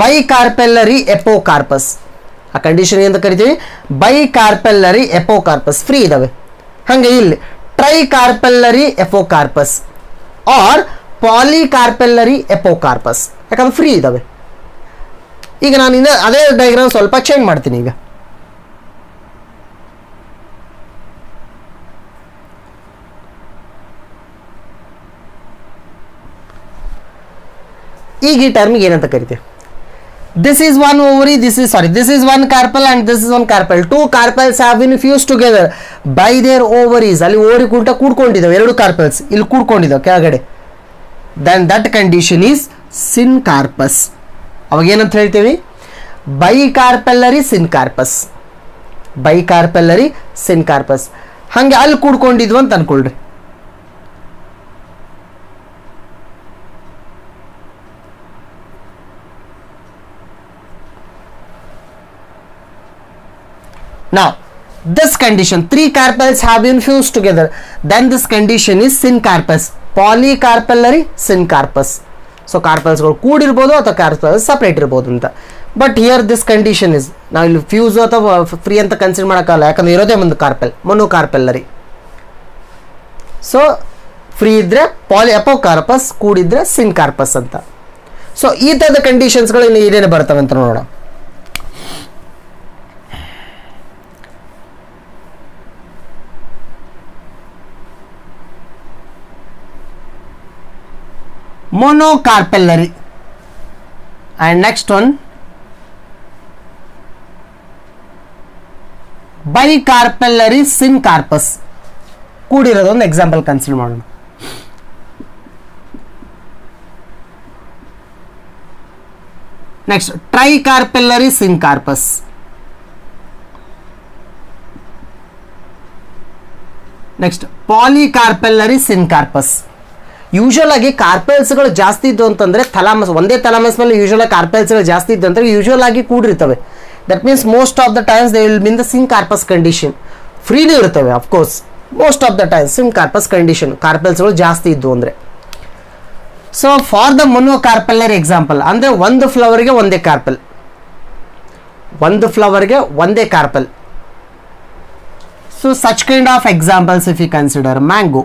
A: ಬೈಕಾರ್ಪೆಲ್ಲರಿ ಎಪೋಕಾರ್ಪಸ್. ಆ ಕಂಡೀಷನ್ ಅಂತ ಕರಿತೀವಿ ಬೈಕಾರ್ಪೆಲ್ಲರಿ ಎಪೋಕಾರ್ಪಸ್, ಫ್ರೀ ಇದಾವೆ. ಹಾಗೆ ಇಲ್ಲಿ ಟ್ರೈಕಾರ್ಪೆಲ್ಲರಿ ಎಪೋಕಾರ್ಪಸ್ ಆರ್ ಪಾಲಿಕಾರ್ಪೆಲ್ಲರಿ ಎಪೋಕಾರ್ಪಸ್, ಯಾಕಂದ್ರೆ ಫ್ರೀ ಇದಾವೆ. ಈಗ ನಾನು ಇನ್ನು ಅದೇ ಡಯಾಗ್ರಾಮ್ ಸ್ವಲ್ಪ ಚೇಂಜ್ ಮಾಡ್ತೀನಿ. ಈಗ ಈ ಟರ್ಮಿಗೆ ಏನಂತ ಕರಿತೀವಿ? This is one ovary, this is one carpel and this is one carpel. Two carpels have been fused together by their ovaries. ಅಲ್ಲಿ ಓವರಿ ಕೂಡ್ಕೊಂಡಿದ್ದಾವೆ, ಎರಡು ಕಾರ್ಪಲ್ಸ್ ಇಲ್ಲಿ ಕೂಡ್ಕೊಂಡಿದ್ದಾವೆ ಕೆಳಗಡೆ. Then that condition is syncarpus. ಅವಾಗ ಏನಂತ ಹೇಳ್ತೀವಿ? ಬೈಕಾರ್ಪೆಲ್ಲರಿ ಸಿನ್ಕಾರ್ಪಸ್. ಬೈಕಾರ್ಪೆಲ್ಲರಿ ಸಿನ್ಕಾರ್ಪಸ್. ಹಾಗೆ ಅಲ್ಲಿ ಕೂಡ್ಕೊಂಡಿದ್ವು ಅಂತ ಅನ್ಕೊಳ್ರಿ. Now, this condition, three carpels have been fused together. Then this condition is syncarpus. Polycarpellary syncarpus. So, carpels ಕೂಡಿರ್ಬೋದು ಅಥವಾ carpels ಸಪ್ರೇಟ್ ಇರ್ಬೋದು ಅಂತ. But here this condition is, ನಾವು ಇಲ್ಲಿ ಫ್ಯೂಸ್ ಅಥವಾ ಫ್ರೀ ಅಂತ ಕನ್ಸಿಡರ್ ಮಾಡೋಕ್ಕಲ್ಲ, ಯಾಕಂದ್ರೆ ಇರೋದೇ ಒಂದು ಕಾರ್ಪೆಲ್, ಮೊನೋಕಾರ್ಪೆಲ್ಲರಿ. ಸೊ ಫ್ರೀ ಇದ್ರೆ ಎಪೋಕಾರ್ಪಸ್, ಕೂಡಿದ್ರೆ ಸಿನ್ಕಾರ್ಪಸ್ ಅಂತ. ಸೊ ಈ ಥರದ ಕಂಡೀಷನ್ಸ್ಗಳು ಇಲ್ಲಿ ಏನೇನು ಬರ್ತವೆ ಅಂತ ನೋಡೋಣ. monocarpellary and next one bicarpellary syncarpus. ಕೂಡಿರೋದು ಒಂದು ಎಕ್ಸಾಂಪಲ್ ಕನ್ಸಿಡರ್ ಮಾಡೋಣ. ನೆಕ್ಸ್ಟ್ ಟ್ರೈಕಾರ್ಪೆಲ್ಲರಿ ಸಿನ್ಕಾರ್ಪಸ್. ನೆಕ್ಸ್ಟ್ ಪಾಲಿಕಾರ್ಪೆಲ್ಲರಿ ಸಿನ್ಕಾರ್ಪಸ್. ಯೂಶುವಲ್ ಆಗಿ ಕಾರ್ಪೆಲ್ಸ್ಗಳು ಜಾಸ್ತಿ ಇದ್ದು ಅಂತಂದ್ರೆ ಥಲಾಮಸ್, ಒಂದೇ ಥಲಾಮಸ್ ಮೇಲೆ ಯೂಶುವಲ್ ಆಗಿ ಕಾರ್ಪೆಲ್ಸ್ಗಳು ಜಾಸ್ತಿ ಇದ್ದು ಅಂದ್ರೆ ಯೂಶುವಲ್ ಆಗಿ ಕೂಡಿರ್ತವೆ. That means most of the times they will be in the syncarpous condition. ಫ್ರೀನೂ ಇರ್ತವೆ of course, most of the times syncarpous condition, ಕಾರ್ಪೆಲ್ಸ್ಗಳು ಜಾಸ್ತಿ ಇದ್ದು ಅಂದರೆ. So for the monocarpellary example ಅಂದರೆ ಒಂದು ಫ್ಲವರ್ಗೆ ಒಂದೇ ಕಾರ್ಪೆಲ್, ಒಂದು ಫ್ಲವರ್ಗೆ ಒಂದೇ carpel. So such kind of examples if you consider mango.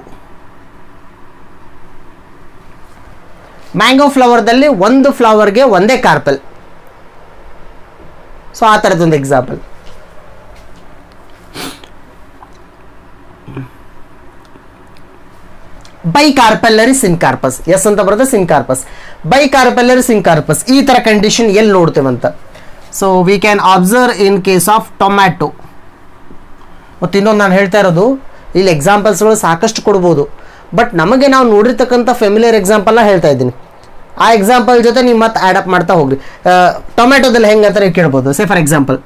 A: Mango ಫ್ಲವರ್ದಲ್ಲಿ ಒಂದು ಫ್ಲವರ್ಗೆ ಒಂದೇ ಕಾರ್ಪೆಲ್. ಸೊ ಆ ಥರದೊಂದು ಎಕ್ಸಾಂಪಲ್. ಬೈಕಾರ್ಪೆಲ್ಲರಿ ಸಿನ್ಕಾರ್ಪಸ್, ಎಸ್ ಅಂತ ಬರುತ್ತೆ ಸಿನ್ಕಾರ್ಪಸ್. ಬೈಕಾರ್ಪೆಲ್ಲರಿ ಸಿನ್ಕಾರ್ಪಸ್ ಈ ಥರ ಕಂಡೀಷನ್ ಎಲ್ಲಿ ನೋಡ್ತೇವೆ ಅಂತ. So we can observe in case of tomato. ಮತ್ತು ಇನ್ನೊಂದು ನಾನು ಹೇಳ್ತಾ ಇರೋದು, ಇಲ್ಲಿ ಎಕ್ಸಾಂಪಲ್ಸ್ಗಳು ಸಾಕಷ್ಟು ಕೊಡ್ಬೋದು, ಬಟ್ ನಮಗೆ ನಾವು ನೋಡಿರ್ತಕ್ಕಂಥ ಫೆಮಿಲಿಯರ್ ಎಕ್ಸಾಂಪಲ್ನ ಹೇಳ್ತಾ ಇದ್ದೀನಿ. ಆ ಎಕ್ಸಾಂಪಲ್ ಜೊತೆ ನೀವು ಮತ್ತೆ ಆ್ಯಡಪ್ ಮಾಡ್ತಾ ಹೋಗ್ರಿ. ಟೊಮ್ಯಾಟೊದಲ್ಲಿ ಹೆಂಗೆ ಅಂತ ನೀವು ಕೇಳ್ಬೋದು. ಸೇ for example,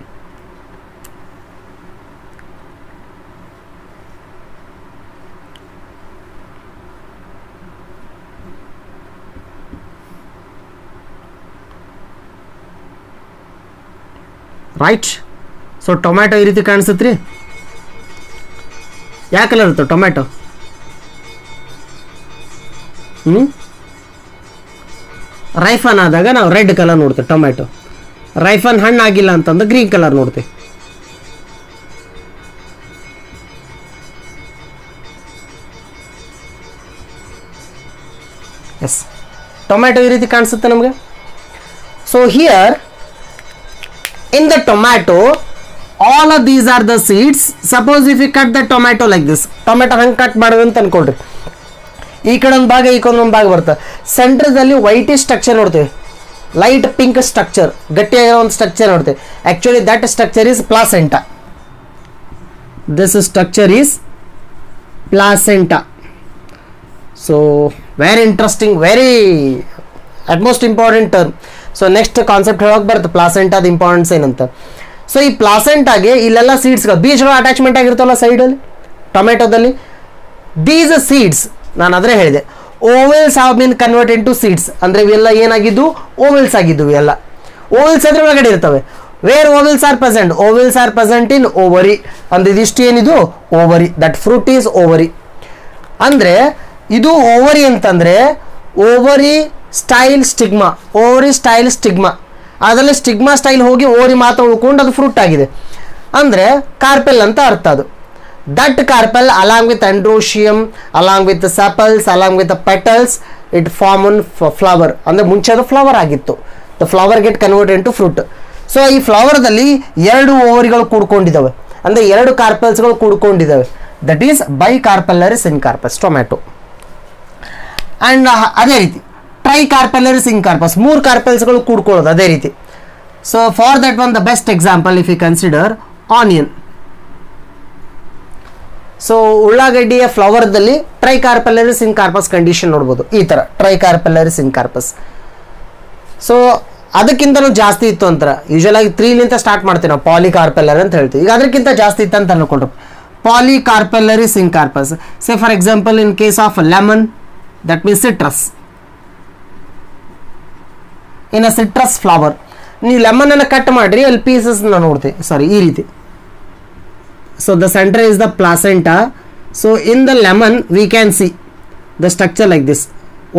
A: right. So tomato ಈ ರೀತಿ ಕಾಣಿಸುತ್ತೆ ರೀ. ಯಾವ ಕಲರ್ ಇರುತ್ತೆ ಟೊಮ್ಯಾಟೊ? ರೈಫನ್ ಆದಾಗ ನಾವು ರೆಡ್ ಕಲರ್ ನೋಡ್ತೇವೆ ಟೊಮ್ಯಾಟೊ. ರೈಫನ್ ಹಣ್ಣು ಆಗಿಲ್ಲ ಅಂತಂದ್ರೆ ಗ್ರೀನ್ ಕಲರ್ ನೋಡ್ತೇವೆ. ಎಸ್, ಟೊಮ್ಯಾಟೊ ಈ ರೀತಿ ಕಾಣಿಸುತ್ತೆ ನಮಗೆ. So here in the tomato all of these are the seeds. Suppose if you cut the tomato like this, tomato ಹಂಗೆ ಕಟ್ ಮಾಡೋದು ಅಂತ ಅನ್ಕೊಳ್ರಿ. ಈ ಕಡೆ ಒಂದು ಭಾಗ, ಈ ಕಡೆ ಒಂದು ಭಾಗ ಬರುತ್ತೆ. ಸೆಂಟ್ರದಲ್ಲಿ ವೈಟ್ ಸ್ಟ್ರಕ್ಚರ್ ನೋಡ್ತೇವೆ, ಲೈಟ್ ಪಿಂಕ್ ಸ್ಟ್ರಕ್ಚರ್, ಗಟ್ಟಿಯಾಗಿರೋ ಒಂದು ಸ್ಟ್ರಕ್ಚರ್ ನೋಡ್ತೇವೆ. Actually that structure is placenta. This structure is placenta. So very interesting, very utmost important term. So next concept ಹೇಳೋಕೆ ಬರುತ್ತೆ ಪ್ಲಾಸೆಂಟಾದ ಇಂಪಾರ್ಟೆನ್ಸ್ ಏನಂತ. ಸೊ ಈ ಪ್ಲಾಸೆಂಟಾಗೆ ಇಲ್ಲೆಲ್ಲ ಸೀಡ್ಸ್ಗಳು, ಬೀಜಗಳು ಅಟ್ಯಾಚ್ಮೆಂಟ್ ಆಗಿರ್ತಾವಲ್ಲ ಸೈಡಲ್ಲಿ ಟೊಮೆಟೊದಲ್ಲಿ. ದೀಸ್ ಸೀಡ್ಸ್ ನಾನು ಅದನ್ನೇ ಹೇಳಿದೆ, ovules have been convert in to seeds. ಅಂದರೆ ಇವೆಲ್ಲ ಏನಾಗಿದ್ದು? ಓವೆಲ್ಸ್ ಆಗಿದ್ದು. ಇವೆಲ್ಲ ಓವೆಲ್ಸ್ ಅದ್ರ ಒಳಗಡೆ ಇರ್ತವೆ. Where ovules are present? Ovules are present in ovary. ಅಂದರೆ ಇದಿಷ್ಟು ಏನಿದು ovary. That fruit is ovary. ಅಂದರೆ ಇದು ಓವರಿ ಅಂತಂದರೆ ovary style stigma. Ovary style stigma, ಅದರಲ್ಲಿ ಸ್ಟಿಗ್ಮಾ ಸ್ಟೈಲ್ ಹೋಗಿ ಓವರಿ ಮಾತ್ರ ಉಳ್ಕೊಂಡು ಅದು ಫ್ರೂಟ್ ಆಗಿದೆ. ಅಂದರೆ ಕಾರ್ಪೆಲ್ ಅಂತ ಅರ್ಥ ಅದು. That carpel along with androecium, along with sepals, along with petals it form one flower, ಅಂದರೆ ಮುಂಚೆ ಅದು ಫ್ಲವರ್ ಆಗಿತ್ತು. The flower get convert in to fruit. So ಈ ಫ್ಲವರ್ದಲ್ಲಿ 2 ಓವರಿಗಳು ಕೂಡ್ಕೊಂಡಿದ್ದಾವೆ, ಅಂದರೆ 2 ಕಾರ್ಪೆಲ್ಸ್ಗಳು ಕೂಡ್ಕೊಂಡಿದ್ದಾವೆ. That is bicarpellary syncarpous tomato. And ಅದೇ ರೀತಿ ಟ್ರೈ ಕಾರ್ಪೆಲ್ಲರಿ ಸಿನ್ಕಾರ್ಪಸ್ 3 ಕಾರ್ಪೆಲ್ಸ್ಗಳು ಕೂಡ್ಕೊಳ್ಳೋದು ಅದೇ ರೀತಿ. So for that one the best example if you consider onion. So ಉಳ್ಳಾಗಡ್ಡಿಯ ಫ್ಲವರ್ದಲ್ಲಿ ಟ್ರೈ ಕಾರ್ಪೆಲ್ಲರಿ ಸಿನ್ಕಾರ್ಪಸ್ ಕಂಡೀಷನ್ ನೋಡ್ಬೋದು, ಈ ಥರ ಟ್ರೈ ಕಾರ್ಪೆಲ್ಲರಿ ಸಿನ್ಕಾರ್ಪಸ್. ಸೊ ಅದಕ್ಕಿಂತಲೂ ಜಾಸ್ತಿ ಇತ್ತು ಅಂತಾರೆ, ಯೂಶಲಾಗಿ 3 ಸ್ಟಾರ್ಟ್ ಮಾಡ್ತೀವಿ ನಾವು, ಪಾಲಿಕಾರ್ಪೆಲ್ಲರಿ ಅಂತ ಹೇಳ್ತೀವಿ. ಈಗ ಅದಕ್ಕಿಂತ ಜಾಸ್ತಿ ಇತ್ತು ಅಂತ ಅನ್ಕೊಂಡ್ರು, polycarpellary syncarpous. Say for example in case of lemon, that means citrus. In a citrus flower ನೀವು ಲೆಮನ್ ಅನ್ನು ಕಟ್ ಮಾಡಿರಿ, ಅಲ್ಲಿ ಪೀಸಸ್ ನೋಡ್ತೀವಿ, ಸಾರಿ ಈ ರೀತಿ. So the centre is the placenta. So in the lemon we can see the structure like this.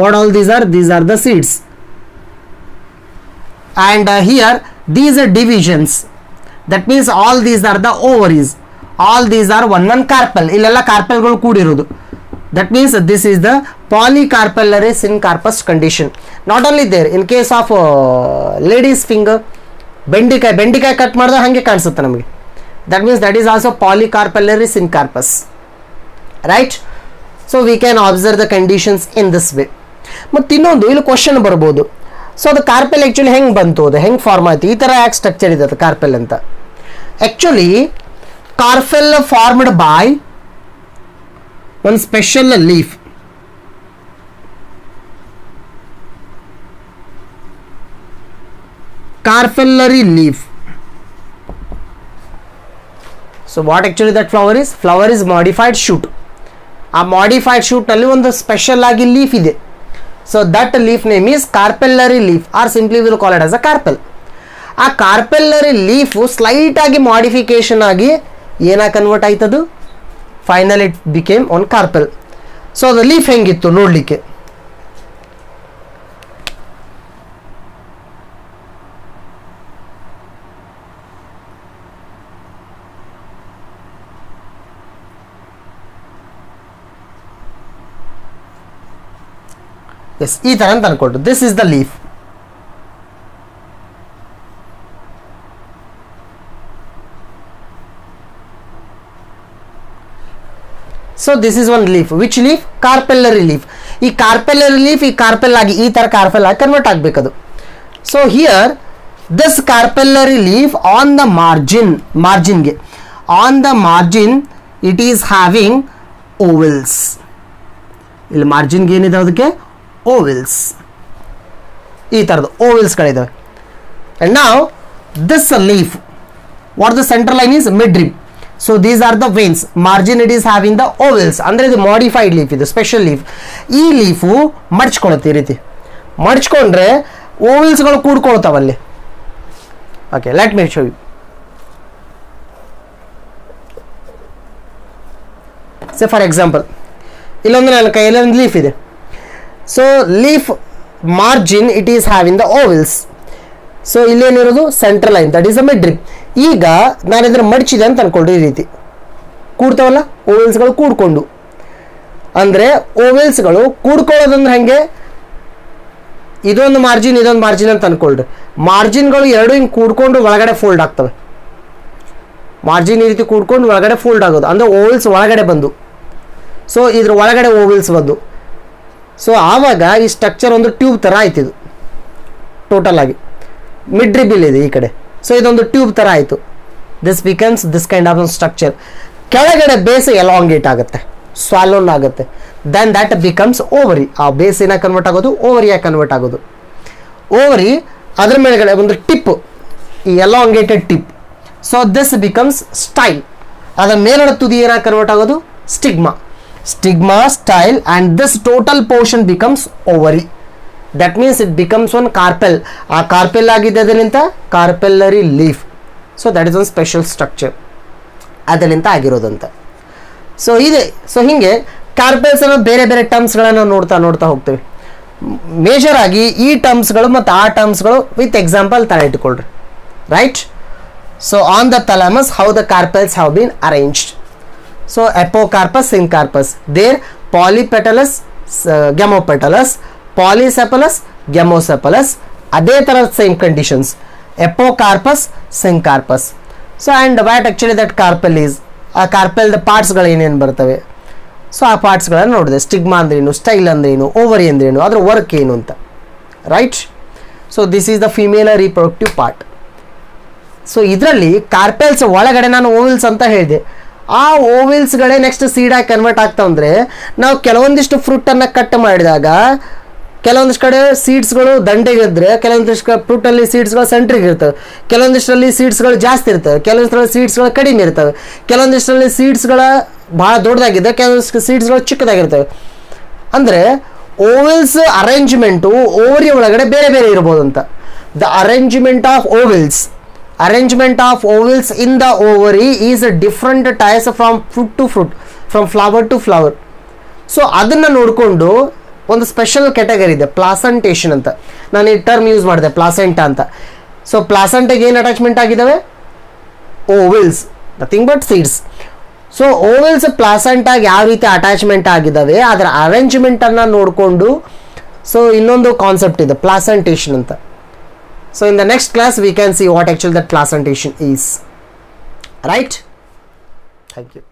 A: What all these are the seeds. And here these are divisions, that means all these are the ovaries, all these are one carpel. ಇಲ್ಲೆಲ್ಲ ಕಾರ್ಪೆಲ್ಗಳು ಕೂಡಿರೋದು. That means this is the polycarpellary syncarpus condition. Not only there, in case of ladies finger, ಬೆಂಡಿಕಾಯಿ cut ಮಾಡಿದ್ರೆ ಹಾಗೆ ಕಾಣಿಸುತ್ತೆ ನಮಗೆ. That means that is also polycarpellary syncarpus, right? So we can observe the conditions in this way. ಮತ್ತು ಇನ್ನೊಂದು ಇಲ್ಲಿ question ಬರ್ಬೋದು, so ಅದು ಕಾರ್ಪೆಲ್ ಆ್ಯಕ್ಚುಲಿ ಹೆಂಗೆ ಬಂತು, ಅದು ಹೆಂಗೆ ಫಾರ್ಮ್ ಆಯ್ತು, ಈ ಥರ ಯಾಕೆ ಸ್ಟ್ರಕ್ಚರ್ ಇದೆ ಅದು ಕಾರ್ಪೆಲ್ ಅಂತ. ಆ್ಯಕ್ಚುಲಿ ಕಾರ್ಪೆಲ್ ಫಾರ್ಮ್ಡ್ ಬೈ ಒಂದು special leaf. Carpellary leaf. So what actually that flower is? Flower is modified shoot. ಆ ಮಾಡಿಫೈಡ್ ಶೂಟ್ನಲ್ಲಿ ಒಂದು ಸ್ಪೆಷಲ್ ಆಗಿ ಲೀಫ್ ಇದೆ. So that leaf name is carpellary leaf, or simply we will call it as a carpel. ಆ carpellary leaf slight ಆಗಿ modification ಆಗಿ ಏನಾಗಿ convert ಆಯ್ತದು, final it became one carpel. So ಅದು ಲೀಫ್ ಹೆಂಗಿತ್ತು ನೋಡಲಿಕ್ಕೆ. ಎಸ್, ಈ ಥರ ಅಂತ ಅನ್ಕೊಟ್ಟು, this is the leaf. So this is one leaf. Which leaf? Carpellary leaf. ಈ ಕಾರ್ಪೆಲ್ಲರಿ ಲೀಫ್ ಈ ಕಾರ್ಪೆಲ್ ಆಗಿ ಈ ಥರ ಕಾರ್ಪೆಲ್ ಆಗಿ ಕನ್ವರ್ಟ್ ಆಗಬೇಕದು. So here this carpellary leaf on the ಮಾರ್ಜಿನ್ಗೆ on the margin it is having ovules. ಇಲ್ಲಿ ಮಾರ್ಜಿನ್ಗೆ ಏನಿದೆ ಅದಕ್ಕೆ ಓವೆಲ್ಸ್, ಈ ಥರದ್ದು ಓವೆಲ್ಸ್ಗಳಿದ್ದಾವೆ. ಆ್ಯಂಡ್ ನಾವು this leaf, what the central line is midrib. So these are the veins. Margin it is having the ovules, ಅಂದರೆ ಇದು ಮಾಡಿಫೈಡ್ ಲೀಫ್, ಇದು ಸ್ಪೆಷಲ್ ಲೀಫ್. ಈ ಲೀಫು ಮಡ್ಚ್ಕೊಳುತ್ತೆ, ಈ ರೀತಿ ಮಡ್ಚ್ಕೊಂಡ್ರೆ ಓವೆಲ್ಸ್ಗಳು ಕೂಡ್ಕೊಳ್ತಾವಲ್ಲಿ. Okay, let me show you. Say for example ಇಲ್ಲೊಂದು ನನ್ನ ಕೈಯಲ್ಲಿ ಒಂದು ಲೀಫ್ ಇದೆ. So leaf margin it is having the ovules. So ಇಲ್ಲೇನಿರೋದು central line, that is a midrib. ಈಗ ನಾನು ಇದನ್ನು ಮಡಚಿದೆ ಅಂತ ಅನ್ಕೊಂಡ್ರೆ ಈ ರೀತಿ ಕೂಡ್ತಾವಲ್ಲ ಓವೆಲ್ಸ್ಗಳು ಕೂಡ್ಕೊಂಡು. ಅಂದರೆ ಓವೆಲ್ಸ್ಗಳು ಕೂಡ್ಕೊಳ್ಳೋದಂದ್ರೆ ಹಾಗೆ ಇದೊಂದು ಮಾರ್ಜಿನ್ ಇದೊಂದು ಮಾರ್ಜಿನ್ ಅಂತ ಅನ್ಕೊಳ್ರಿ. ಮಾರ್ಜಿನ್ಗಳು ಎರಡು ಹಿಂಗೆ ಕೂಡ್ಕೊಂಡು ಒಳಗಡೆ ಫೋಲ್ಡ್ ಆಗ್ತವೆ. ಮಾರ್ಜಿನ್ ಈ ರೀತಿ ಕೂಡ್ಕೊಂಡು ಒಳಗಡೆ ಫೋಲ್ಡ್ ಆಗೋದು, ಅಂದರೆ ಓವೆಲ್ಸ್ ಒಳಗಡೆ ಬಂದು. ಸೊ ಇದ್ರ ಒಳಗಡೆ ಓವೆಲ್ಸ್ ಬಂದು. ಸೊ ಆವಾಗ ಈ ಸ್ಟ್ರಕ್ಚರ್ ಒಂದು ಟ್ಯೂಬ್ ಥರ ಆಯ್ತಿದು ಟೋಟಲ್ ಆಗಿ. ಮಿಡ್ ರಿಬಿಲ್ ಇದೆ ಈ ಕಡೆ. ಸೊ ಇದೊಂದು ಟ್ಯೂಬ್ ಥರ ಆಯಿತು. This becomes this kind of structure. ಕೆಳಗಡೆ ಬೇಸ್ ಎಲಾಂಗೇಟ್ ಆಗುತ್ತೆ, ಸ್ವಾಲೋನ್ ಆಗುತ್ತೆ. Then that becomes ovary. ಆ ಬೇಸ್ ಏನಾಗಿ ಕನ್ವರ್ಟ್ ಆಗೋದು, ಓವರಿಯಾಗಿ ಕನ್ವರ್ಟ್ ಆಗೋದು. ಓವರಿ ಅದ್ರ ಮೇಲ್ಗಡೆ ಒಂದು ಟಿಪ್, ಈ elongated tip. So this becomes style. ಅದರ ಮೇಲ್ಗಡೆ ತುದಿ ಏನಾಗಿ ಕನ್ವರ್ಟ್ ಆಗೋದು, stigma. Stigma, style, and this total portion becomes ovary. That means it becomes one carpel. ಆ ಕಾರ್ಪೆಲ್ ಆಗಿದ್ದರಿಂದ carpellary leaf. So that is one special structure, ಅದರಿಂದ ಆಗಿರೋದಂತ. So ಇದೆ. ಸೊ ಹೀಗೆ ಕಾರ್ಪೆಲ್ಸ್ ಅನ್ನೋ ಬೇರೆ ಬೇರೆ ಟರ್ಮ್ಸ್ಗಳನ್ನು ನೋಡ್ತಾ ಹೋಗ್ತೇವೆ. ಮೇಜರ್ ಆಗಿ ಈ ಟರ್ಮ್ಸ್ಗಳು ಮತ್ತು ಆ ಟರ್ಮ್ಸ್ಗಳು ವಿತ್ ಎಕ್ಸಾಂಪಲ್ ತರ ಇಟ್ಕೊಳ್ರಿ, right? So on the thalamus how the carpels have been arranged. So apocarpus, syncarpus. There polypetalous, gamopetalous, polysepalous, gamosepalous, ಅದೇ ಥರ same conditions, apocarpous, syncarpous. So and what actually that carpel is, ಆ ಕಾರ್ಪೆಲ್ದ ಪಾರ್ಟ್ಸ್ಗಳು ಏನೇನು ಬರ್ತವೆ, so ಆ ಪಾರ್ಟ್ಸ್ಗಳನ್ನು ನೋಡಿದೆ. Stigma ಅಂದ್ರೇನು, style ಅಂದ್ರೇನು, ಓವರಿ ಅಂದ್ರೇನು, ಅದರ ವರ್ಕ್ ಏನು ಅಂತ, right. So this is the female reproductive part. So ಇದರಲ್ಲಿ ಕಾರ್ಪೆಲ್ಸ್ ಒಳಗಡೆ ನಾನು ಓವಿಲ್ಸ್ ಅಂತ ಹೇಳಿದೆ. ಆ ಓವಿಲ್ಸ್ಗಳೇ ನೆಕ್ಸ್ಟ್ ಸೀಡಾಗಿ ಕನ್ವರ್ಟ್ ಆಗ್ತಾವಂದರೆ ನಾವು ಕೆಲವೊಂದಿಷ್ಟು ಫ್ರೂಟನ್ನು ಕಟ್ ಮಾಡಿದಾಗ ಕೆಲವೊಂದಿಷ್ಟು ಕಡೆ ಸೀಡ್ಸ್ಗಳು ದಂಡೆಗಿದ್ರೆ, ಕೆಲವೊಂದಿಷ್ಟು ಫ್ರೂಟಲ್ಲಿ ಸೀಡ್ಸ್ಗಳು ಸೆಂಟ್ರಿಗೆ ಇರ್ತವೆ, ಕೆಲವೊಂದಿಷ್ಟರಲ್ಲಿ ಸೀಡ್ಸ್ಗಳು ಜಾಸ್ತಿ ಇರ್ತವೆ, ಕೆಲವೊಂದಿಷ್ಟರಲ್ಲಿ ಸೀಡ್ಸ್ಗಳು ಕಡಿಮೆ ಇರ್ತವೆ, ಕೆಲವೊಂದಿಷ್ಟರಲ್ಲಿ ಸೀಡ್ಸ್ಗಳ ಭಾಳ ದೊಡ್ಡದಾಗಿದೆ, ಕೆಲವೊಂದಿಷ್ಟು ಸೀಡ್ಸ್ಗಳು ಚಿಕ್ಕದಾಗಿರ್ತವೆ. ಅಂದರೆ ಓವಿಲ್ಸ್ ಅರೇಂಜ್ಮೆಂಟು ಓವರಿ ಒಳಗಡೆ ಬೇರೆ ಬೇರೆ ಇರ್ಬೋದು ಅಂತ. The arrangement of ovules in the ovary is different types from fruit to fruit, from flower to flower. So ಅದನ್ನು ನೋಡಿಕೊಂಡು ಒಂದು ಸ್ಪೆಷಲ್ ಕ್ಯಾಟಗರಿ ಇದೆ ಪ್ಲಾಸೆಂಟೇಷನ್ ಅಂತ. ನಾನು ಈ ಟರ್ಮ್ ಯೂಸ್ ಮಾಡಿದೆ ಪ್ಲಾಸೆಂಟಾ ಅಂತ. ಸೊ ಪ್ಲಾಸೆಂಟಾಗೆ ಏನು ಅಟ್ಯಾಚ್ಮೆಂಟ್ ಆಗಿದ್ದಾವೆ, ovules, nothing but seeds. So ovules ಪ್ಲಾಸೆಂಟಾಗಿ ಯಾವ ರೀತಿ ಅಟ್ಯಾಚ್ಮೆಂಟ್ ಆಗಿದ್ದಾವೆ ಅದರ ಅರೇಂಜ್ಮೆಂಟನ್ನು ನೋಡಿಕೊಂಡು ಸೊ ಇನ್ನೊಂದು ಕಾನ್ಸೆಪ್ಟ್ ಇದೆ ಪ್ಲಾಸೆಂಟೇಷನ್ ಅಂತ. So in the next class we can see what actually that placentation is, right. Thank you.